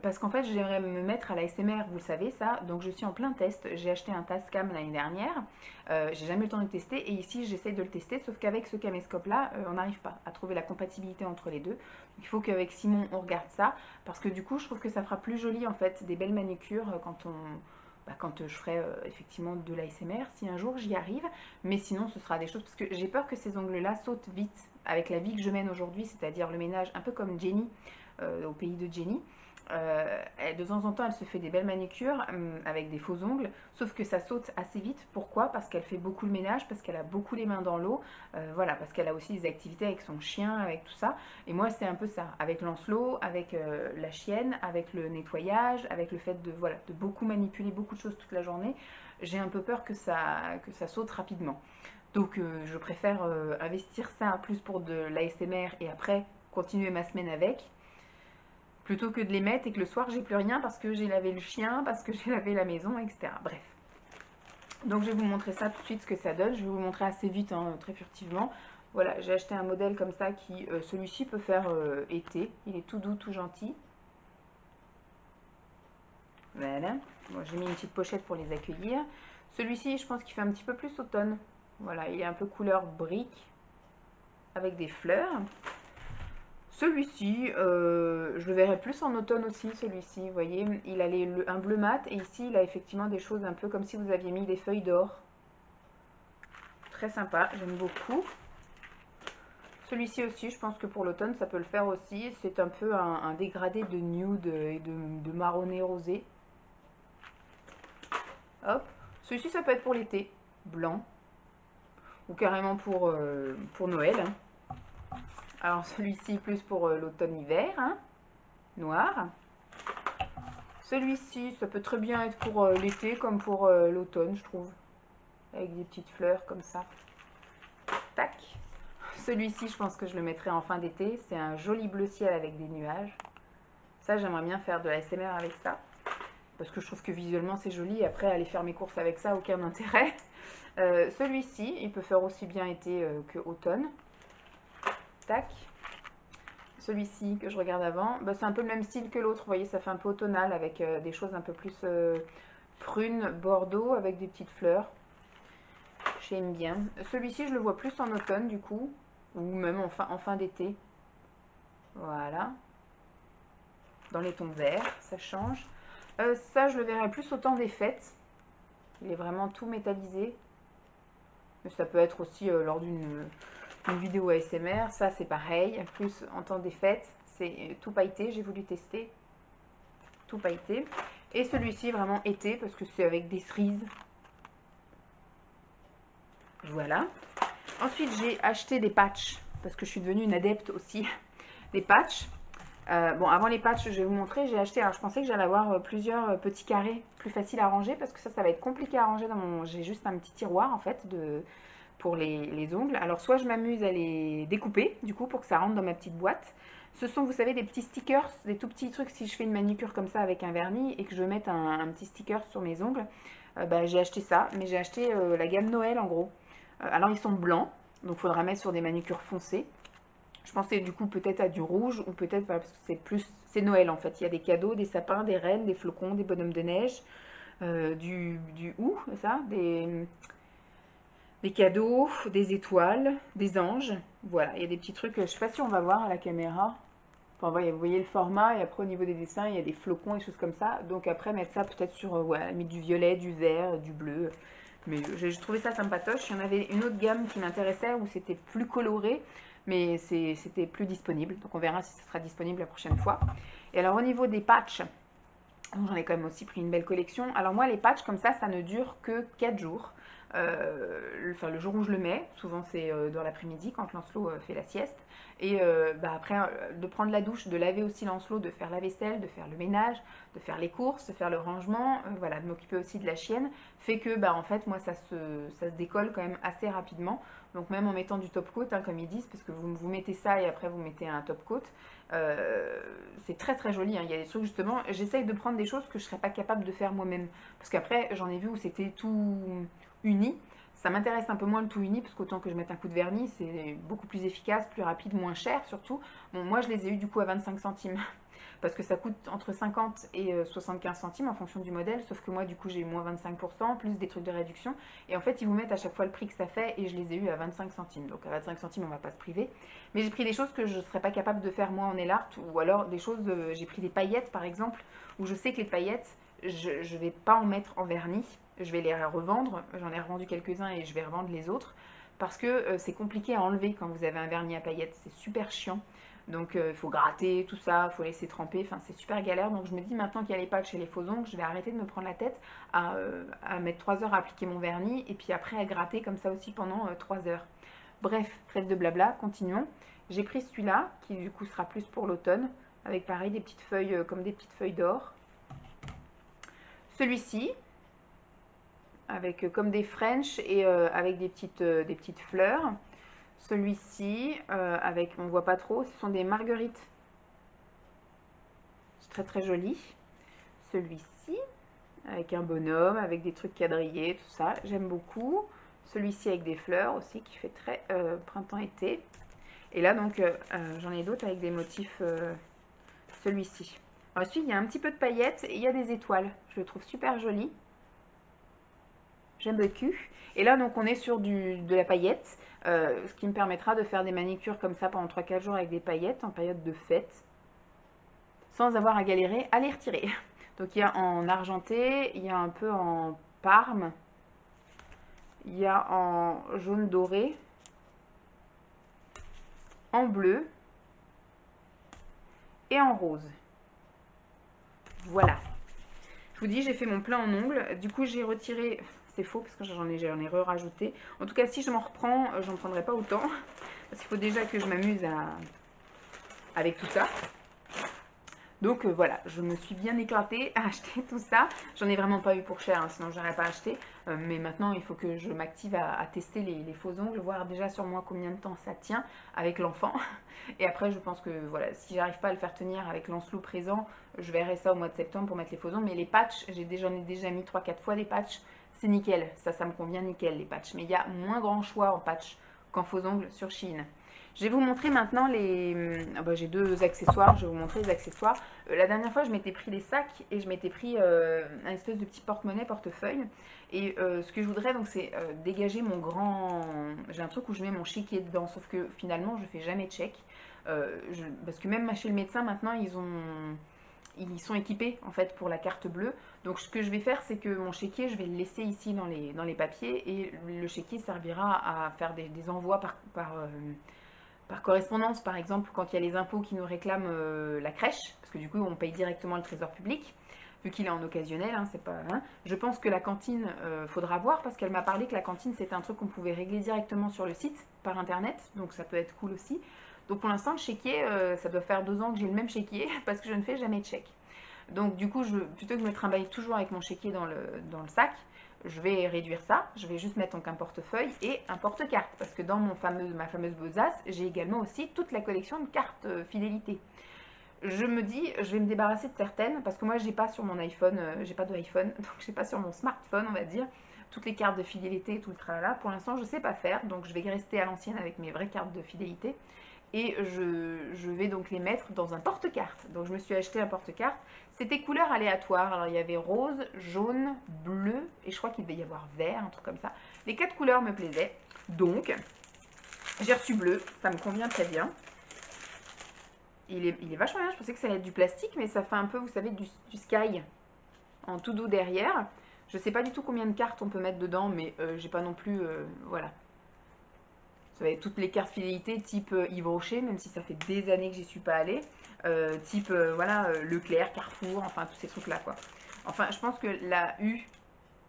Parce qu'en fait, j'aimerais me mettre à la SMR, vous le savez ça, donc je suis en plein test. J'ai acheté un Tascam l'année dernière, j'ai jamais eu le temps de le tester, et ici j'essaie de le tester, sauf qu'avec ce caméscope là, on n'arrive pas à trouver la compatibilité entre les deux. Donc, il faut qu'avec Simon on regarde ça, parce que du coup je trouve que ça fera plus joli en fait, des belles manucures quand je ferai effectivement de l'ASMR, si un jour j'y arrive, mais sinon ce sera des choses, parce que j'ai peur que ces ongles là sautent vite avec la vie que je mène aujourd'hui, c'est-à-dire le ménage un peu comme Jenny, au pays de Jenny. De temps en temps, elle se fait des belles manicures avec des faux ongles, sauf que ça saute assez vite. Pourquoi? Parce qu'elle fait beaucoup le ménage, parce qu'elle a beaucoup les mains dans l'eau, voilà, parce qu'elle a aussi des activités avec son chien, avec tout ça. Et moi, c'est un peu ça, avec Lancelot, avec la chienne, avec le nettoyage, avec le fait de, voilà, de beaucoup manipuler beaucoup de choses toute la journée. J'ai un peu peur que ça saute rapidement. Donc je préfère investir ça plus pour de l'ASMR et après continuer ma semaine avec, plutôt que de les mettre et que le soir j'ai plus rien parce que j'ai lavé le chien, parce que j'ai lavé la maison, etc. Bref. Donc je vais vous montrer ça tout de suite ce que ça donne. Je vais vous montrer assez vite, hein, très furtivement. Voilà, j'ai acheté un modèle comme ça qui, celui-ci peut faire été. Il est tout doux, tout gentil. Voilà. Bon, j'ai mis une petite pochette pour les accueillir. Celui-ci, je pense qu'il fait un petit peu plus automne. Voilà, il est un peu couleur brique avec des fleurs. Celui-ci, je le verrai plus en automne aussi, celui-ci, vous voyez, il a un bleu mat et ici il a effectivement des choses un peu comme si vous aviez mis des feuilles d'or. très sympa, j'aime beaucoup. Celui-ci aussi, je pense que pour l'automne, ça peut le faire aussi. C'est un peu un dégradé de nude et de marronné rosé. Hop. Celui-ci, ça peut être pour l'été, blanc. Ou carrément pour Noël. Alors celui-ci, plus pour l'automne-hiver, hein, noir. Celui-ci, ça peut très bien être pour l'été comme pour l'automne, je trouve. Avec des petites fleurs comme ça. Tac. Celui-ci, je pense que je le mettrai en fin d'été. C'est un joli bleu ciel avec des nuages. Ça, j'aimerais bien faire de la SMR avec ça. Parce que je trouve que visuellement, c'est joli. Après, aller faire mes courses avec ça, aucun intérêt. Celui-ci, il peut faire aussi bien été que automne. Tac. Celui-ci que je regarde avant, bah, c'est un peu le même style que l'autre. Vous voyez, ça fait un peu automnal avec des choses un peu plus prunes, bordeaux, avec des petites fleurs. J'aime bien. Celui-ci, je le vois plus en automne du coup, ou même en fin d'été. Voilà. Dans les tons verts, ça change. Ça, je le verrai plus au temps des fêtes. Il est vraiment tout métallisé. Mais ça peut être aussi lors d'une vidéo ASMR. Ça, c'est pareil. Plus en temps des fêtes. C'est tout pailleté. J'ai voulu tester. Tout pailleté. Et celui-ci, vraiment été, parce que c'est avec des cerises. Voilà. Ensuite, j'ai acheté des patchs, parce que je suis devenue une adepte aussi des patchs. Bon, avant les patchs, je vais vous montrer, j'ai acheté, alors je pensais que j'allais avoir plusieurs petits carrés plus faciles à ranger, parce que ça va être compliqué à ranger dans mon... J'ai juste un petit tiroir, en fait, pour les ongles. Alors, soit je m'amuse à les découper, du coup, pour que ça rentre dans ma petite boîte. Ce sont, vous savez, des petits stickers, des tout petits trucs, si je fais une manucure comme ça avec un vernis, et que je veux mettre un petit sticker sur mes ongles, bah, j'ai acheté ça, mais j'ai acheté la gamme Noël, en gros. Alors, ils sont blancs, donc il faudra mettre sur des manucures foncées. Je pensais du coup peut-être à du rouge ou peut-être parce que c'est Noël en fait. Il y a des cadeaux, des sapins, des rennes, des flocons, des bonhommes de neige, du ça, des cadeaux, des étoiles, des anges. Voilà, il y a des petits trucs. Je sais pas si on va voir à la caméra. Enfin, vous voyez le format et après au niveau des dessins, il y a des flocons et choses comme ça. Donc après mettre ça peut-être sur ouais, mettre du violet, du vert, du bleu. Mais j'ai trouvé ça sympatoche. Il y en avait une autre gamme qui m'intéressait où c'était plus coloré, mais c'était plus disponible. Donc on verra si ça sera disponible la prochaine fois. Et alors au niveau des patchs, j'en ai quand même aussi pris une belle collection. Alors moi les patchs comme ça ne dure que 4 jours. Enfin le jour où je le mets, souvent c'est dans l'après-midi quand Lancelot fait la sieste. Et bah, après de prendre la douche, de laver aussi Lancelot, de faire la vaisselle, de faire le ménage, de faire les courses, de faire le rangement, voilà, de m'occuper aussi de la chienne, fait que bah, en fait moi ça se décolle quand même assez rapidement. Donc même en mettant du top coat, hein, comme ils disent, parce que vous mettez ça et après vous mettez un top coat, c'est très très joli, hein. Il y a des trucs justement, j'essaye de prendre des choses que je ne serais pas capable de faire moi-même. Parce qu'après j'en ai vu où c'était tout uni. Ça m'intéresse un peu moins le tout uni, parce qu'autant que je mette un coup de vernis, c'est beaucoup plus efficace, plus rapide, moins cher surtout. Bon, moi je les ai eu du coup à 25 centimes, parce que ça coûte entre 50 et 75 centimes en fonction du modèle, sauf que moi du coup j'ai eu moins 25%, plus des trucs de réduction, et en fait ils vous mettent à chaque fois le prix que ça fait, et je les ai eu à 25 centimes. Donc à 25 centimes on va pas se priver, mais j'ai pris des choses que je ne serais pas capable de faire moi en nail art, ou alors des choses, j'ai pris des paillettes par exemple, où je sais que les paillettes, je ne vais pas en mettre en vernis, je vais les revendre, j'en ai revendu quelques-uns et je vais revendre les autres, parce que c'est compliqué à enlever quand vous avez un vernis à paillettes, c'est super chiant. Donc il faut gratter, tout ça, il faut laisser tremper, enfin c'est super galère. Donc je me dis maintenant qu'il y a les patchs et les faux ongles, je vais arrêter de me prendre la tête à mettre 3 heures à appliquer mon vernis et puis après à gratter comme ça aussi pendant 3 heures. Bref, trêve de blabla, continuons. J'ai pris celui-là qui du coup sera plus pour l'automne, avec pareil des petites feuilles comme des petites feuilles d'or. Celui-ci, avec comme des French et avec des petites fleurs. Celui-ci, avec, on ne voit pas trop, ce sont des marguerites. C'est très très joli. Celui-ci, avec un bonhomme, avec des trucs quadrillés, tout ça, j'aime beaucoup. Celui-ci avec des fleurs aussi, qui fait très printemps-été. Et là, donc, j'en ai d'autres avec des motifs, celui-ci. Ensuite, il y a un petit peu de paillettes et il y a des étoiles. Je le trouve super joli. J'aime beaucoup. Et là, donc, on est sur de la paillette, ce qui me permettra de faire des manicures comme ça pendant 3-4 jours avec des paillettes en période de fête, sans avoir à galérer à les retirer. Donc, il y a en argenté, il y a un peu en parme, Il y a en jaune doré, en bleu et en rose. Voilà. Je vous dis, j'ai fait mon plein en ongles. Du coup, j'ai retiré... C'est faux parce que j'en ai re-rajouté. En tout cas, si je m'en reprends, j'en prendrai pas autant. Parce qu'il faut déjà que je m'amuse avec tout ça. Donc voilà, je me suis bien éclatée à acheter tout ça. J'en ai vraiment pas eu pour cher, hein, sinon j'aurais pas acheté. Mais maintenant, il faut que je m'active à tester les faux ongles, voir déjà sur moi combien de temps ça tient avec l'enfant. Et après, je pense que voilà, si j'arrive pas à le faire tenir avec Lancelot présent, je verrai ça au mois de septembre pour mettre les faux ongles. Mais les patchs, j'en ai déjà mis 3-4 fois des patchs. C'est nickel, ça me convient nickel les patchs. Mais il y a moins grand choix en patch qu'en faux ongles sur Shein. Je vais vous montrer maintenant les... j'ai 2 accessoires, je vais vous montrer les accessoires. La dernière fois, je m'étais pris des sacs et je m'étais pris un espèce de petit porte-monnaie, portefeuille. Et ce que je voudrais, donc, c'est dégager mon grand... J'ai un truc où je mets mon chéquier dedans, sauf que finalement, je fais jamais de chèque. Parce que même chez le médecin, maintenant, ils sont équipés en fait pour la carte bleue. Donc ce que je vais faire, c'est que mon chéquier, je vais le laisser ici dans les papiers et le chéquier servira à faire des envois par correspondance. Par exemple, quand il y a les impôts qui nous réclament la crèche, parce que du coup on paye directement le trésor public, vu qu'il est en occasionnel, hein, c'est pas, hein. Je pense que la cantine, faudra voir, parce qu'elle m'a parlé que la cantine c'était un truc qu'on pouvait régler directement sur le site, par internet, donc ça peut être cool aussi. Donc pour l'instant, le chéquier, ça doit faire 2 ans que j'ai le même chéquier, parce que je ne fais jamais de chèque. Donc du coup, plutôt que je me trimballe toujours avec mon chéquier dans le sac, je vais réduire ça. Je vais juste mettre donc un portefeuille et un porte-carte. Parce que dans ma fameuse besace, j'ai également aussi toute la collection de cartes fidélité. Je me dis, je vais me débarrasser de certaines, parce que moi, j'ai pas sur mon iPhone, j'ai pas de iPhone, donc j'ai pas sur mon smartphone, on va dire, toutes les cartes de fidélité et tout le tralala. Pour l'instant, je sais pas faire, donc je vais rester à l'ancienne avec mes vraies cartes de fidélité. Et je vais donc les mettre dans un porte-carte. Donc je me suis acheté un porte-carte. C'était couleur aléatoire. Alors il y avait rose, jaune, bleu et je crois qu'il devait y avoir vert, un truc comme ça. Les 4 couleurs me plaisaient. Donc j'ai reçu bleu, ça me convient très bien. Il est vachement bien, je pensais que ça allait être du plastique, mais ça fait un peu, vous savez, du sky en tout doux derrière. Je sais pas du tout combien de cartes on peut mettre dedans, mais j'ai pas non plus, voilà. Ça va être toutes les cartes fidélité type Yves Rocher, même si ça fait des années que j'y suis pas allée. Type, voilà, Leclerc, Carrefour, enfin tous ces trucs-là, quoi. Enfin, je pense que la U,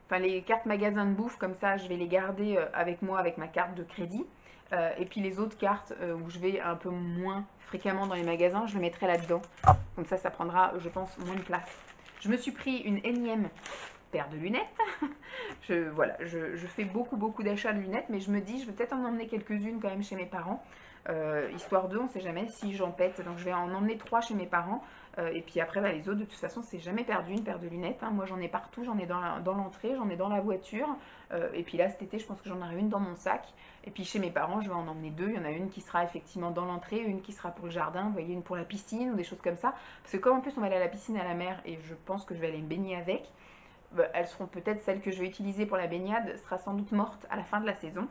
enfin les cartes magasins de bouffe, comme ça, je vais les garder avec moi, avec ma carte de crédit. Et puis les autres cartes où je vais un peu moins fréquemment dans les magasins, je les mettrai là-dedans. Comme ça prendra, je pense, moins de place. Je me suis pris une énième paire de lunettes. Voilà, je fais beaucoup d'achats de lunettes, mais je me dis, je vais peut-être en emmener quelques-unes quand même chez mes parents, histoire d'eux, on sait jamais si j'en pète. Donc je vais en emmener 3 chez mes parents, et puis après les autres, de toute façon, c'est jamais perdu une paire de lunettes, hein. Moi j'en ai partout, j'en ai dans l'entrée, j'en ai dans la voiture, et puis là cet été, je pense que j'en aurai une dans mon sac. Et puis chez mes parents, je vais en emmener 2. Il y en a une qui sera effectivement dans l'entrée, une qui sera pour le jardin, vous voyez, une pour la piscine ou des choses comme ça. Parce que comme en plus on va aller à la piscine, à la mer, et je pense que je vais aller me baigner avec, elles seront peut-être celles que je vais utiliser pour la baignade, sera sans doute morte à la fin de la saison.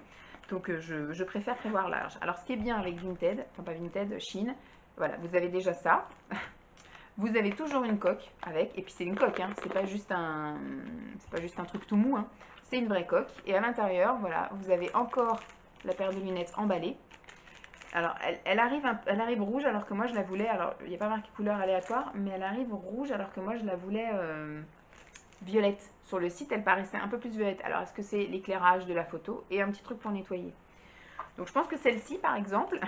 Donc je préfère prévoir large. Alors ce qui est bien avec Vinted, enfin pas Vinted, Shein, voilà, vous avez déjà ça. Vous avez toujours une coque avec, et puis c'est une coque, hein, c'est pas juste un truc tout mou, hein, c'est une vraie coque. Et à l'intérieur, voilà, vous avez encore la paire de lunettes emballée. Alors elle arrive rouge alors que moi je la voulais, alors il n'y a pas marqué couleur aléatoire, mais elle arrive rouge alors que moi je la voulais violette. Sur le site, elle paraissait un peu plus violette. Alors, est-ce que c'est l'éclairage de la photo et un petit truc pour nettoyer? Donc, je pense que celle-ci, par exemple,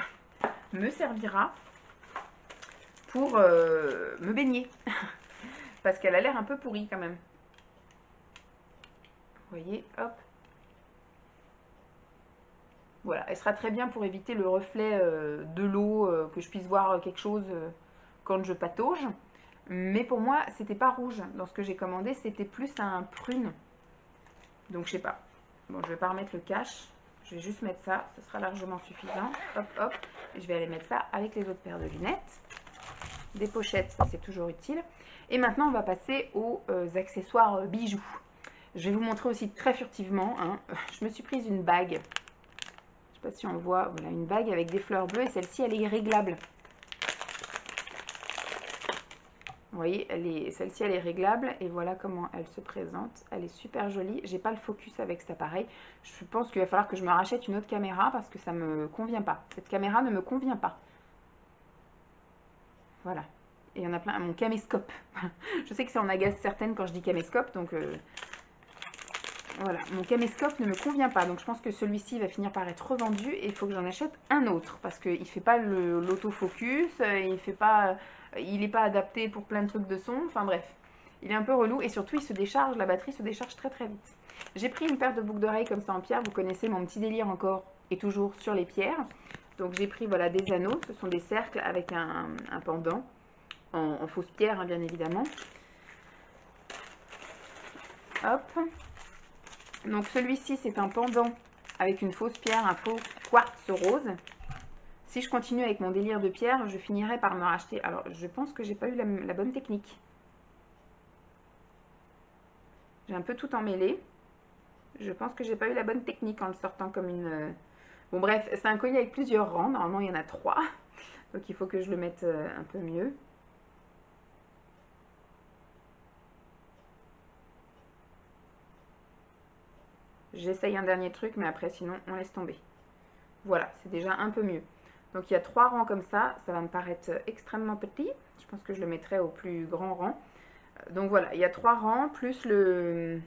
me servira pour me baigner. Parce qu'elle a l'air un peu pourrie quand même. Vous voyez, hop. Voilà, elle sera très bien pour éviter le reflet de l'eau, que je puisse voir quelque chose quand je patauge. Mais pour moi, c'était pas rouge. Dans ce que j'ai commandé, c'était plus un prune. Donc, je sais pas. Bon, je vais pas remettre le cache. Je vais juste mettre ça. Ce sera largement suffisant. Hop, hop. Et je vais aller mettre ça avec les autres paires de lunettes. Des pochettes, ça c'est toujours utile. Et maintenant, on va passer aux accessoires bijoux. Je vais vous montrer aussi très furtivement, hein. Je me suis prise une bague. Je sais pas si on voit. Voilà, une bague avec des fleurs bleues. Et celle-ci, elle est réglable. Vous voyez, celle-ci, elle est réglable et voilà comment elle se présente. Elle est super jolie. J'ai pas le focus avec cet appareil. Je pense qu'il va falloir que je me rachète une autre caméra parce que ça me convient pas. Cette caméra ne me convient pas. Voilà. Et il y en a plein. Mon caméscope. Je sais que ça en agace certaines quand je dis caméscope, donc voilà. Mon caméscope ne me convient pas. Donc je pense que celui-ci va finir par être revendu et il faut que j'en achète un autre parce qu'il ne fait pas l'autofocus, il n'est pas adapté pour plein de trucs de son. Enfin bref, il est un peu relou et surtout il se décharge, la batterie se décharge très très vite. J'ai pris une paire de boucles d'oreilles comme ça en pierre. Vous connaissez mon petit délire encore et toujours sur les pierres. Donc j'ai pris voilà des anneaux. Ce sont des cercles avec un pendant. En fausse pierre, hein, bien évidemment. Hop. Donc celui-ci, c'est un pendant avec une fausse pierre, un faux quartz rose. Si je continue avec mon délire de pierre, je finirai par me racheter. Alors, je pense que j'ai pas eu la bonne technique. J'ai un peu tout emmêlé. Je pense que j'ai pas eu la bonne technique en le sortant comme une... Bon bref, c'est un collier avec plusieurs rangs. Normalement, il y en a 3. Donc il faut que je le mette un peu mieux. J'essaye un dernier truc, mais après, sinon, on laisse tomber. Voilà, c'est déjà un peu mieux. Donc, il y a 3 rangs comme ça. Ça va me paraître extrêmement petit. Je pense que je le mettrai au plus grand rang. Donc, voilà, il y a 3 rangs, plus le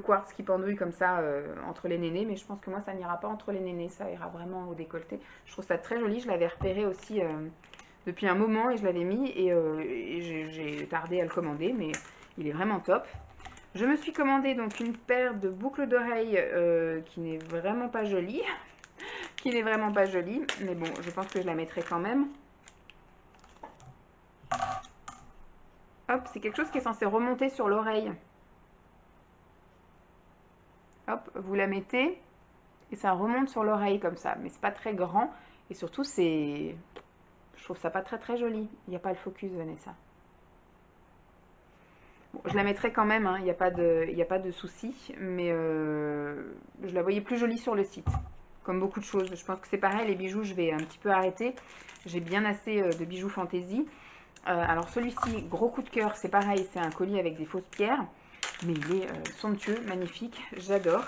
quartz qui pendouille comme ça entre les nénés. Mais je pense que moi, ça n'ira pas entre les nénés. Ça ira vraiment au décolleté. Je trouve ça très joli. Je l'avais repéré aussi depuis un moment et je l'avais mis. Et j'ai tardé à le commander, mais il est vraiment top. Je me suis commandé donc une paire de boucles d'oreilles qui n'est vraiment pas jolie. Mais bon, je pense que je la mettrai quand même. Hop, c'est quelque chose qui est censé remonter sur l'oreille. Hop, vous la mettez et ça remonte sur l'oreille comme ça. Mais c'est pas très grand et surtout je trouve ça pas très très joli. Il n'y a pas le focus, Vanessa. Bon, je la mettrai quand même, hein, il n'y a pas de souci, mais je la voyais plus jolie sur le site, comme beaucoup de choses. Je pense que c'est pareil, les bijoux, je vais un petit peu arrêter. J'ai bien assez de bijoux fantaisie. Alors celui-ci, gros coup de cœur, c'est pareil, c'est un collier avec des fausses pierres, mais il est somptueux, magnifique, j'adore.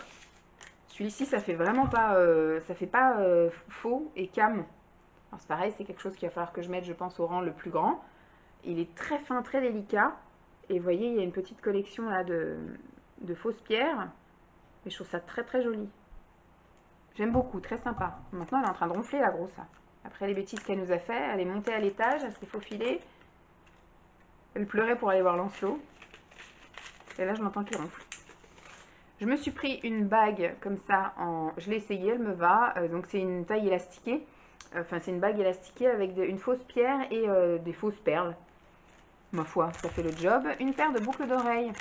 Celui-ci, ça fait vraiment pas, faux et cam. Alors c'est pareil, c'est quelque chose qu'il va falloir que je mette, je pense, au rang le plus grand. Il est très fin, très délicat. Et vous voyez, il y a une petite collection là de fausses pierres. Mais je trouve ça très très joli. J'aime beaucoup, très sympa. Maintenant, elle est en train de ronfler la grosse. Après les bêtises qu'elle nous a fait, elle est montée à l'étage, elle s'est faufilée. Elle pleurait pour aller voir Lancelot. Et là, je m'entends qu'il ronfle. Je me suis pris une bague comme ça. Je l'ai essayée, elle me va. Donc c'est une taille élastiquée. Enfin, c'est une bague élastiquée avec une fausse pierre et des fausses perles. Ma foi, ça fait le job. Une paire de boucles d'oreilles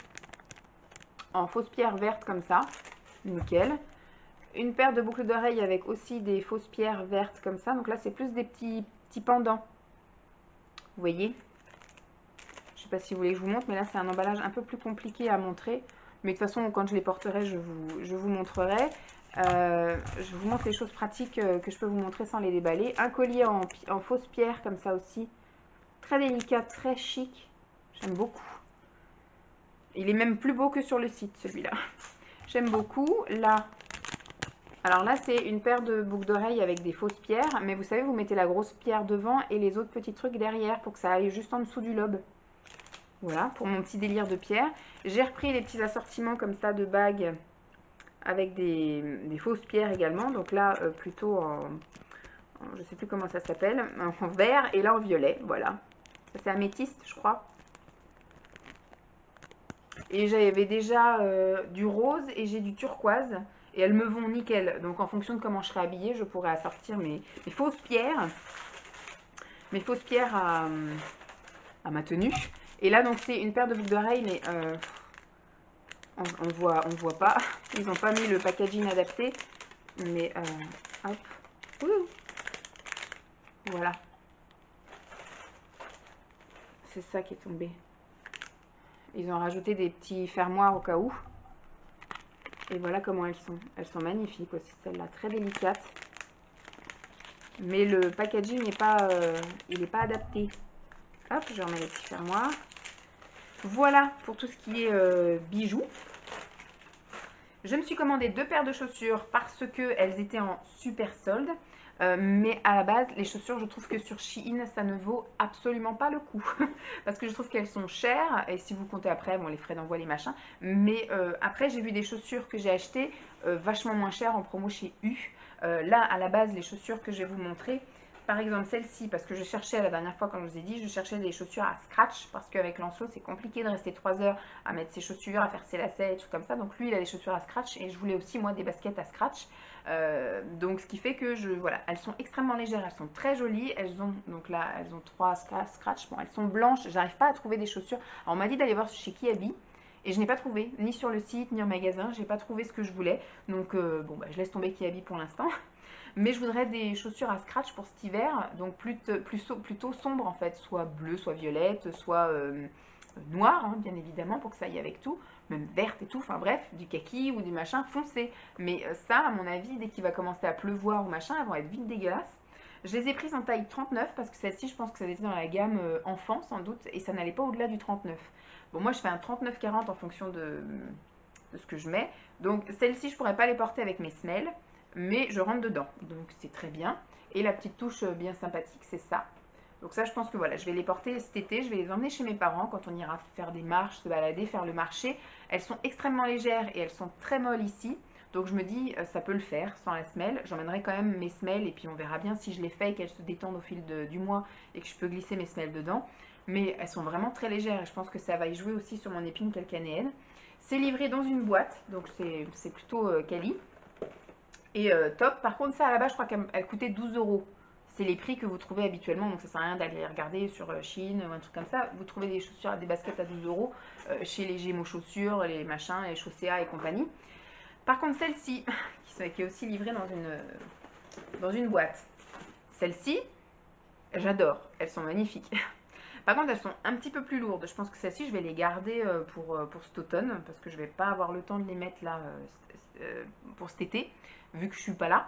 en fausse pierre verte comme ça. Nickel. Une paire de boucles d'oreilles avec aussi des fausses pierres vertes comme ça. Donc là, c'est plus des petits pendants. Vous voyez? Je ne sais pas si vous voulez que je vous montre, mais là, c'est un emballage un peu plus compliqué à montrer. Mais de toute façon, quand je les porterai, je vous montrerai. Je vous montre les choses pratiques que je peux vous montrer sans les déballer. Un collier en fausse pierre comme ça aussi. Très délicat, très chic. J'aime beaucoup. Il est même plus beau que sur le site, celui-là. J'aime beaucoup. Là, alors là, c'est une paire de boucles d'oreilles avec des fausses pierres. Mais vous savez, vous mettez la grosse pierre devant et les autres petits trucs derrière pour que ça aille juste en dessous du lobe. Voilà, pour mon petit délire de pierre. J'ai repris les petits assortiments comme ça de bagues avec des fausses pierres également. Donc là, plutôt je ne sais plus comment ça s'appelle, en vert et là en violet. Voilà. Ça, c'est améthyste, je crois. Et j'avais déjà du rose et j'ai du turquoise. Et elles me vont nickel. Donc en fonction de comment je serai habillée, je pourrai assortir mes fausses pierres. Mes fausses pierres à ma tenue. Et là, donc c'est une paire de boucles d'oreilles, mais on voit pas. Ils n'ont pas mis le packaging adapté. Mais hop. Ouh. Voilà. C'est ça qui est tombé. Ils ont rajouté des petits fermoirs au cas où. Et voilà comment elles sont. Elles sont magnifiques aussi, celle-là, très délicate. Mais le packaging n'est pas, il n'est pas adapté. Hop, je remets les petits fermoirs. Voilà pour tout ce qui est bijoux. Je me suis commandé 2 paires de chaussures parce qu'elles étaient en super solde. Mais à la base, les chaussures, je trouve que sur Shein, ça ne vaut absolument pas le coup. Parce que je trouve qu'elles sont chères. Et si vous comptez après, bon, les frais d'envoi, les machins. Mais après, j'ai vu des chaussures que j'ai achetées vachement moins chères en promo chez U. Là, à la base, les chaussures que je vais vous montrer, par exemple celle-ci, parce que je cherchais la dernière fois, comme je vous ai dit, je cherchais des chaussures à scratch. Parce qu'avec Lancelot, c'est compliqué de rester 3 heures à mettre ses chaussures, à faire ses lacets et tout comme ça. Donc lui, il a des chaussures à scratch. Et je voulais aussi, moi, des baskets à scratch. Donc ce qui fait que voilà, elles sont extrêmement légères, elles sont très jolies, elles ont, donc là, elles ont 3 scratch, bon, elles sont blanches, j'arrive pas à trouver des chaussures. Alors on m'a dit d'aller voir chez Kiabi, et je n'ai pas trouvé, ni sur le site, ni en magasin, j'ai pas trouvé ce que je voulais, donc bon, bah, je laisse tomber Kiabi pour l'instant. Mais je voudrais des chaussures à scratch pour cet hiver, donc plutôt sombre en fait, soit bleu, soit violette, soit noire, hein, bien évidemment, pour que ça aille avec tout, même verte et tout, enfin bref, du kaki ou du machin foncé. Mais ça, à mon avis, dès qu'il va commencer à pleuvoir ou machin, elles vont être vite dégueulasses. Je les ai prises en taille 39 parce que celle-ci, je pense que ça était dans la gamme enfant sans doute, et ça n'allait pas au-delà du 39. Bon, moi, je fais un 39-40 en fonction de ce que je mets. Donc, celle-ci, je pourrais pas les porter avec mes semelles, mais je rentre dedans. Donc, c'est très bien. Et la petite touche bien sympathique, c'est ça. Donc ça, je pense que voilà, je vais les porter cet été, je vais les emmener chez mes parents quand on ira faire des marches, se balader, faire le marché. Elles sont extrêmement légères et elles sont très molles ici. Donc je me dis, ça peut le faire sans la semelle. J'emmènerai quand même mes semelles et puis on verra bien si je les fais et qu'elles se détendent au fil du mois et que je peux glisser mes semelles dedans. Mais elles sont vraiment très légères et je pense que ça va y jouer aussi sur mon épine calcanéenne. C'est livré dans une boîte, donc c'est plutôt quali. Et top. Par contre, ça à la base, je crois qu'elle coûtait 12 euros. C'est les prix que vous trouvez habituellement, donc ça sert à rien d'aller regarder sur Shein ou un truc comme ça. Vous trouvez des chaussures, des baskets à 12 euros chez les Gémeaux chaussures, les machins, les Chaussea et compagnie. Par contre, celle-ci, qui est aussi livrée dans une boîte, celle-ci, j'adore. Elles sont magnifiques. Par contre, elles sont un petit peu plus lourdes. Je pense que celles-ci, je vais les garder pour cet automne parce que je ne vais pas avoir le temps de les mettre là pour cet été, vu que je ne suis pas là.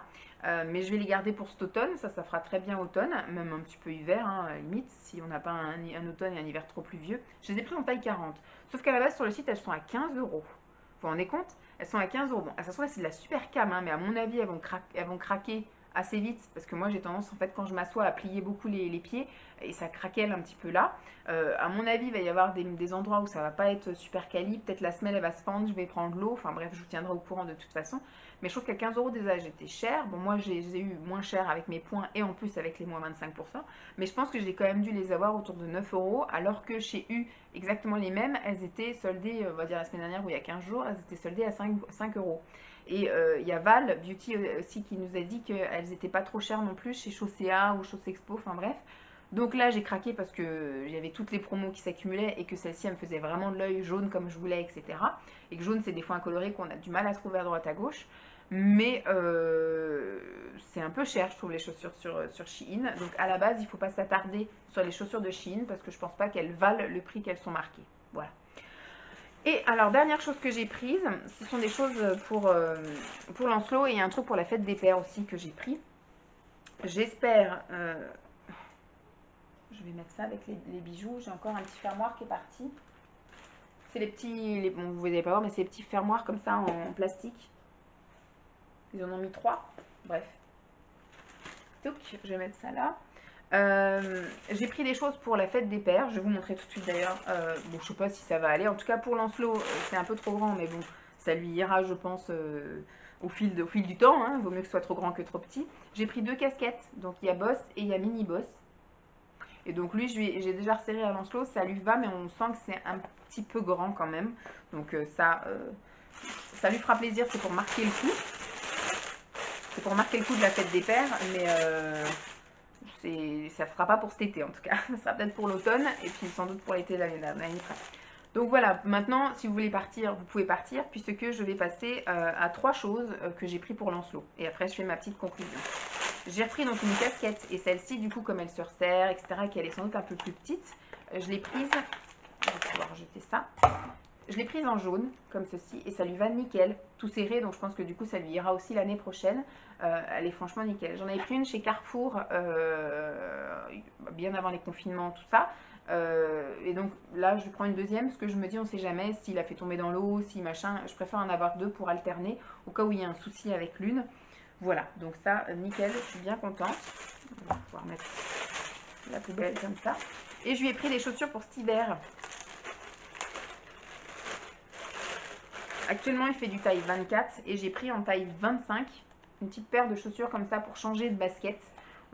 Mais je vais les garder pour cet automne. Ça fera très bien automne, même un petit peu hiver, hein, à la limite, si on n'a pas un automne et un hiver trop pluvieux. Je les ai pris en taille 40. Sauf qu'à la base, sur le site, elles sont à 15 euros. Vous vous rendez compte? Elles sont à 15 euros. Bon, ça se trouve, c'est de la super cam, hein, mais à mon avis, elles vont craquer assez vite parce que moi j'ai tendance en fait quand je m'assois à plier beaucoup les pieds et ça craquelle un petit peu là. À mon avis il va y avoir des endroits où ça va pas être super quali, peut-être la semelle elle va se fendre, je vais prendre l'eau, enfin bref je vous tiendrai au courant de toute façon. Mais je trouve qu'à 15 euros déjà j'étais cher, bon moi j'ai eu moins cher avec mes points et en plus avec les moins 25%, mais je pense que j'ai quand même dû les avoir autour de 9 euros alors que chez U exactement les mêmes, elles étaient soldées, on va dire la semaine dernière ou il y a 15 jours, elles étaient soldées à 5 euros. Et il y a Val Beauty aussi qui nous a dit qu'elles n'étaient pas trop chères non plus chez Chaussea ou Chaussexpo, enfin bref. Donc là j'ai craqué parce que j'avais toutes les promos qui s'accumulaient et que celle-ci elle me faisait vraiment de l'œil jaune comme je voulais, etc. Et que jaune c'est des fois un coloré qu'on a du mal à trouver à droite à gauche. Mais c'est un peu cher je trouve les chaussures sur Shein. Donc à la base il ne faut pas s'attarder sur les chaussures de Shein parce que je pense pas qu'elles valent le prix qu'elles sont marquées. Voilà. Et alors, dernière chose que j'ai prise, ce sont des choses pour Lancelot et un truc pour la fête des pères aussi que j'ai pris. J'espère, je vais mettre ça avec les bijoux, j'ai encore un petit fermoir qui est parti. C'est les petits, bon vous n'allez pas voir, mais c'est les petits fermoirs comme ça en plastique. Ils en ont mis 3, bref. Donc, je vais mettre ça là. J'ai pris des choses pour la fête des pères, je vais vous montrer tout de suite d'ailleurs. Bon, je sais pas si ça va aller. En tout cas, pour Lancelot, c'est un peu trop grand, mais bon, ça lui ira, je pense, au fil du temps. Hein. Vaut mieux que ce soit trop grand que trop petit. J'ai pris 2 casquettes, donc il y a Boss et il y a Mini Boss. Et donc lui, j'ai déjà resserré à Lancelot, ça lui va, mais on sent que c'est un petit peu grand quand même. Donc ça lui fera plaisir, c'est pour marquer le coup. C'est pour marquer le coup de la fête des pères, mais ça ne sera pas pour cet été en tout cas, ça sera peut-être pour l'automne et puis sans doute pour l'été l'année prochaine. Donc voilà, maintenant si vous voulez partir, vous pouvez partir puisque je vais passer à 3 choses que j'ai pris pour Lancelot. Et après je fais ma petite conclusion. J'ai repris donc une casquette et celle-ci du coup comme elle se resserre, etc., qu'elle est sans doute un peu plus petite, je l'ai prise, je vais pouvoir jeter ça. Je l'ai prise en jaune, comme ceci, et ça lui va nickel, tout serré, donc je pense que du coup ça lui ira aussi l'année prochaine. Elle est franchement nickel. J'en avais pris une chez Carrefour, bien avant les confinements, tout ça. Et donc là, je prends une deuxième parce que je me dis, on sait jamais s'il a fait tomber dans l'eau, si machin. Je préfère en avoir deux pour alterner au cas où il y a un souci avec l'une. Voilà, donc ça, nickel, je suis bien contente. On va pouvoir mettre la poubelle comme ça. Et je lui ai pris des chaussures pour cet hiver. Actuellement, il fait du taille 24 et j'ai pris en taille 25 une petite paire de chaussures comme ça pour changer de basket.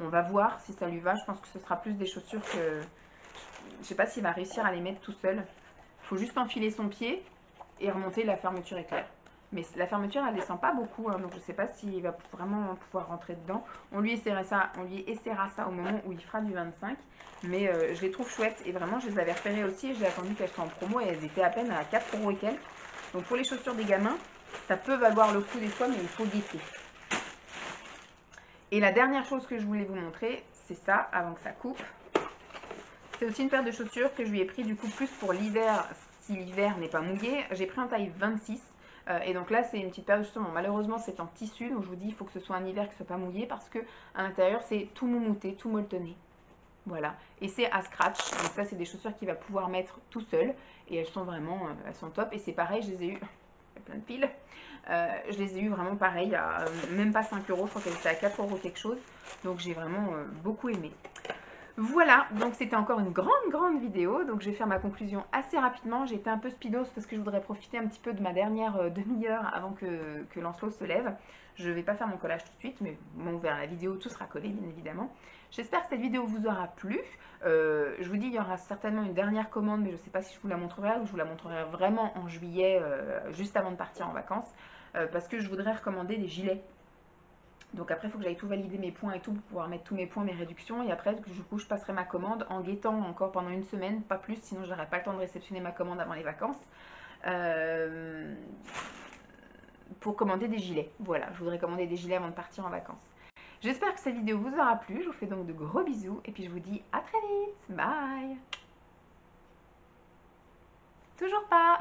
On va voir si ça lui va. Je pense que ce sera plus des chaussures que... Je sais pas s'il va réussir à les mettre tout seul. Il faut juste enfiler son pied et remonter, la fermeture éclair. Mais la fermeture, elle descend pas beaucoup, hein, donc je sais pas s'il va vraiment pouvoir rentrer dedans. On lui essaiera ça au moment où il fera du 25. Mais je les trouve chouettes et vraiment, je les avais repérées aussi et j'ai attendu qu'elles soient en promo et elles étaient à peine à 4 € et quelques. Donc pour les chaussures des gamins, ça peut valoir le coup des fois, mais il faut guetter. Et la dernière chose que je voulais vous montrer, c'est ça, avant que ça coupe. C'est aussi une paire de chaussures que je lui ai pris du coup plus pour l'hiver, si l'hiver n'est pas mouillé. J'ai pris en taille 26. Et donc là, c'est une petite paire de chaussures. Bon, malheureusement, c'est en tissu, donc je vous dis, il faut que ce soit un hiver qui ne soit pas mouillé parce que à l'intérieur, c'est tout moumouté, tout molletonné. Voilà, et c'est à scratch, donc ça c'est des chaussures qu'il va pouvoir mettre tout seul et elles sont vraiment, elles sont top. Et c'est pareil, je les ai eues, il y a plein de piles, je les ai eues vraiment pareil à même pas 5 €, je crois qu'elles étaient à 4 € quelque chose, donc j'ai vraiment beaucoup aimé. Voilà, donc c'était encore une grande vidéo, donc je vais faire ma conclusion assez rapidement. J'ai été un peu speedos parce que je voudrais profiter un petit peu de ma dernière demi-heure avant que Lancelot se lève. Je ne vais pas faire mon collage tout de suite, mais bon, vers la vidéo, tout sera collé, bien évidemment. J'espère que cette vidéo vous aura plu. Je vous dis, il y aura certainement une dernière commande, mais je ne sais pas si je vous la montrerai ou je vous la montrerai vraiment en juillet, juste avant de partir en vacances, parce que je voudrais recommander des gilets. Donc après, il faut que j'aille tout valider mes points et tout pour pouvoir mettre tous mes points, mes réductions. Et après, du coup, je passerai ma commande en guettant encore pendant une semaine, pas plus, sinon je n'aurai pas le temps de réceptionner ma commande avant les vacances. Pour commander des gilets. Voilà, je voudrais commander des gilets avant de partir en vacances. J'espère que cette vidéo vous aura plu. Je vous fais donc de gros bisous et puis je vous dis à très vite. Bye. Toujours pas.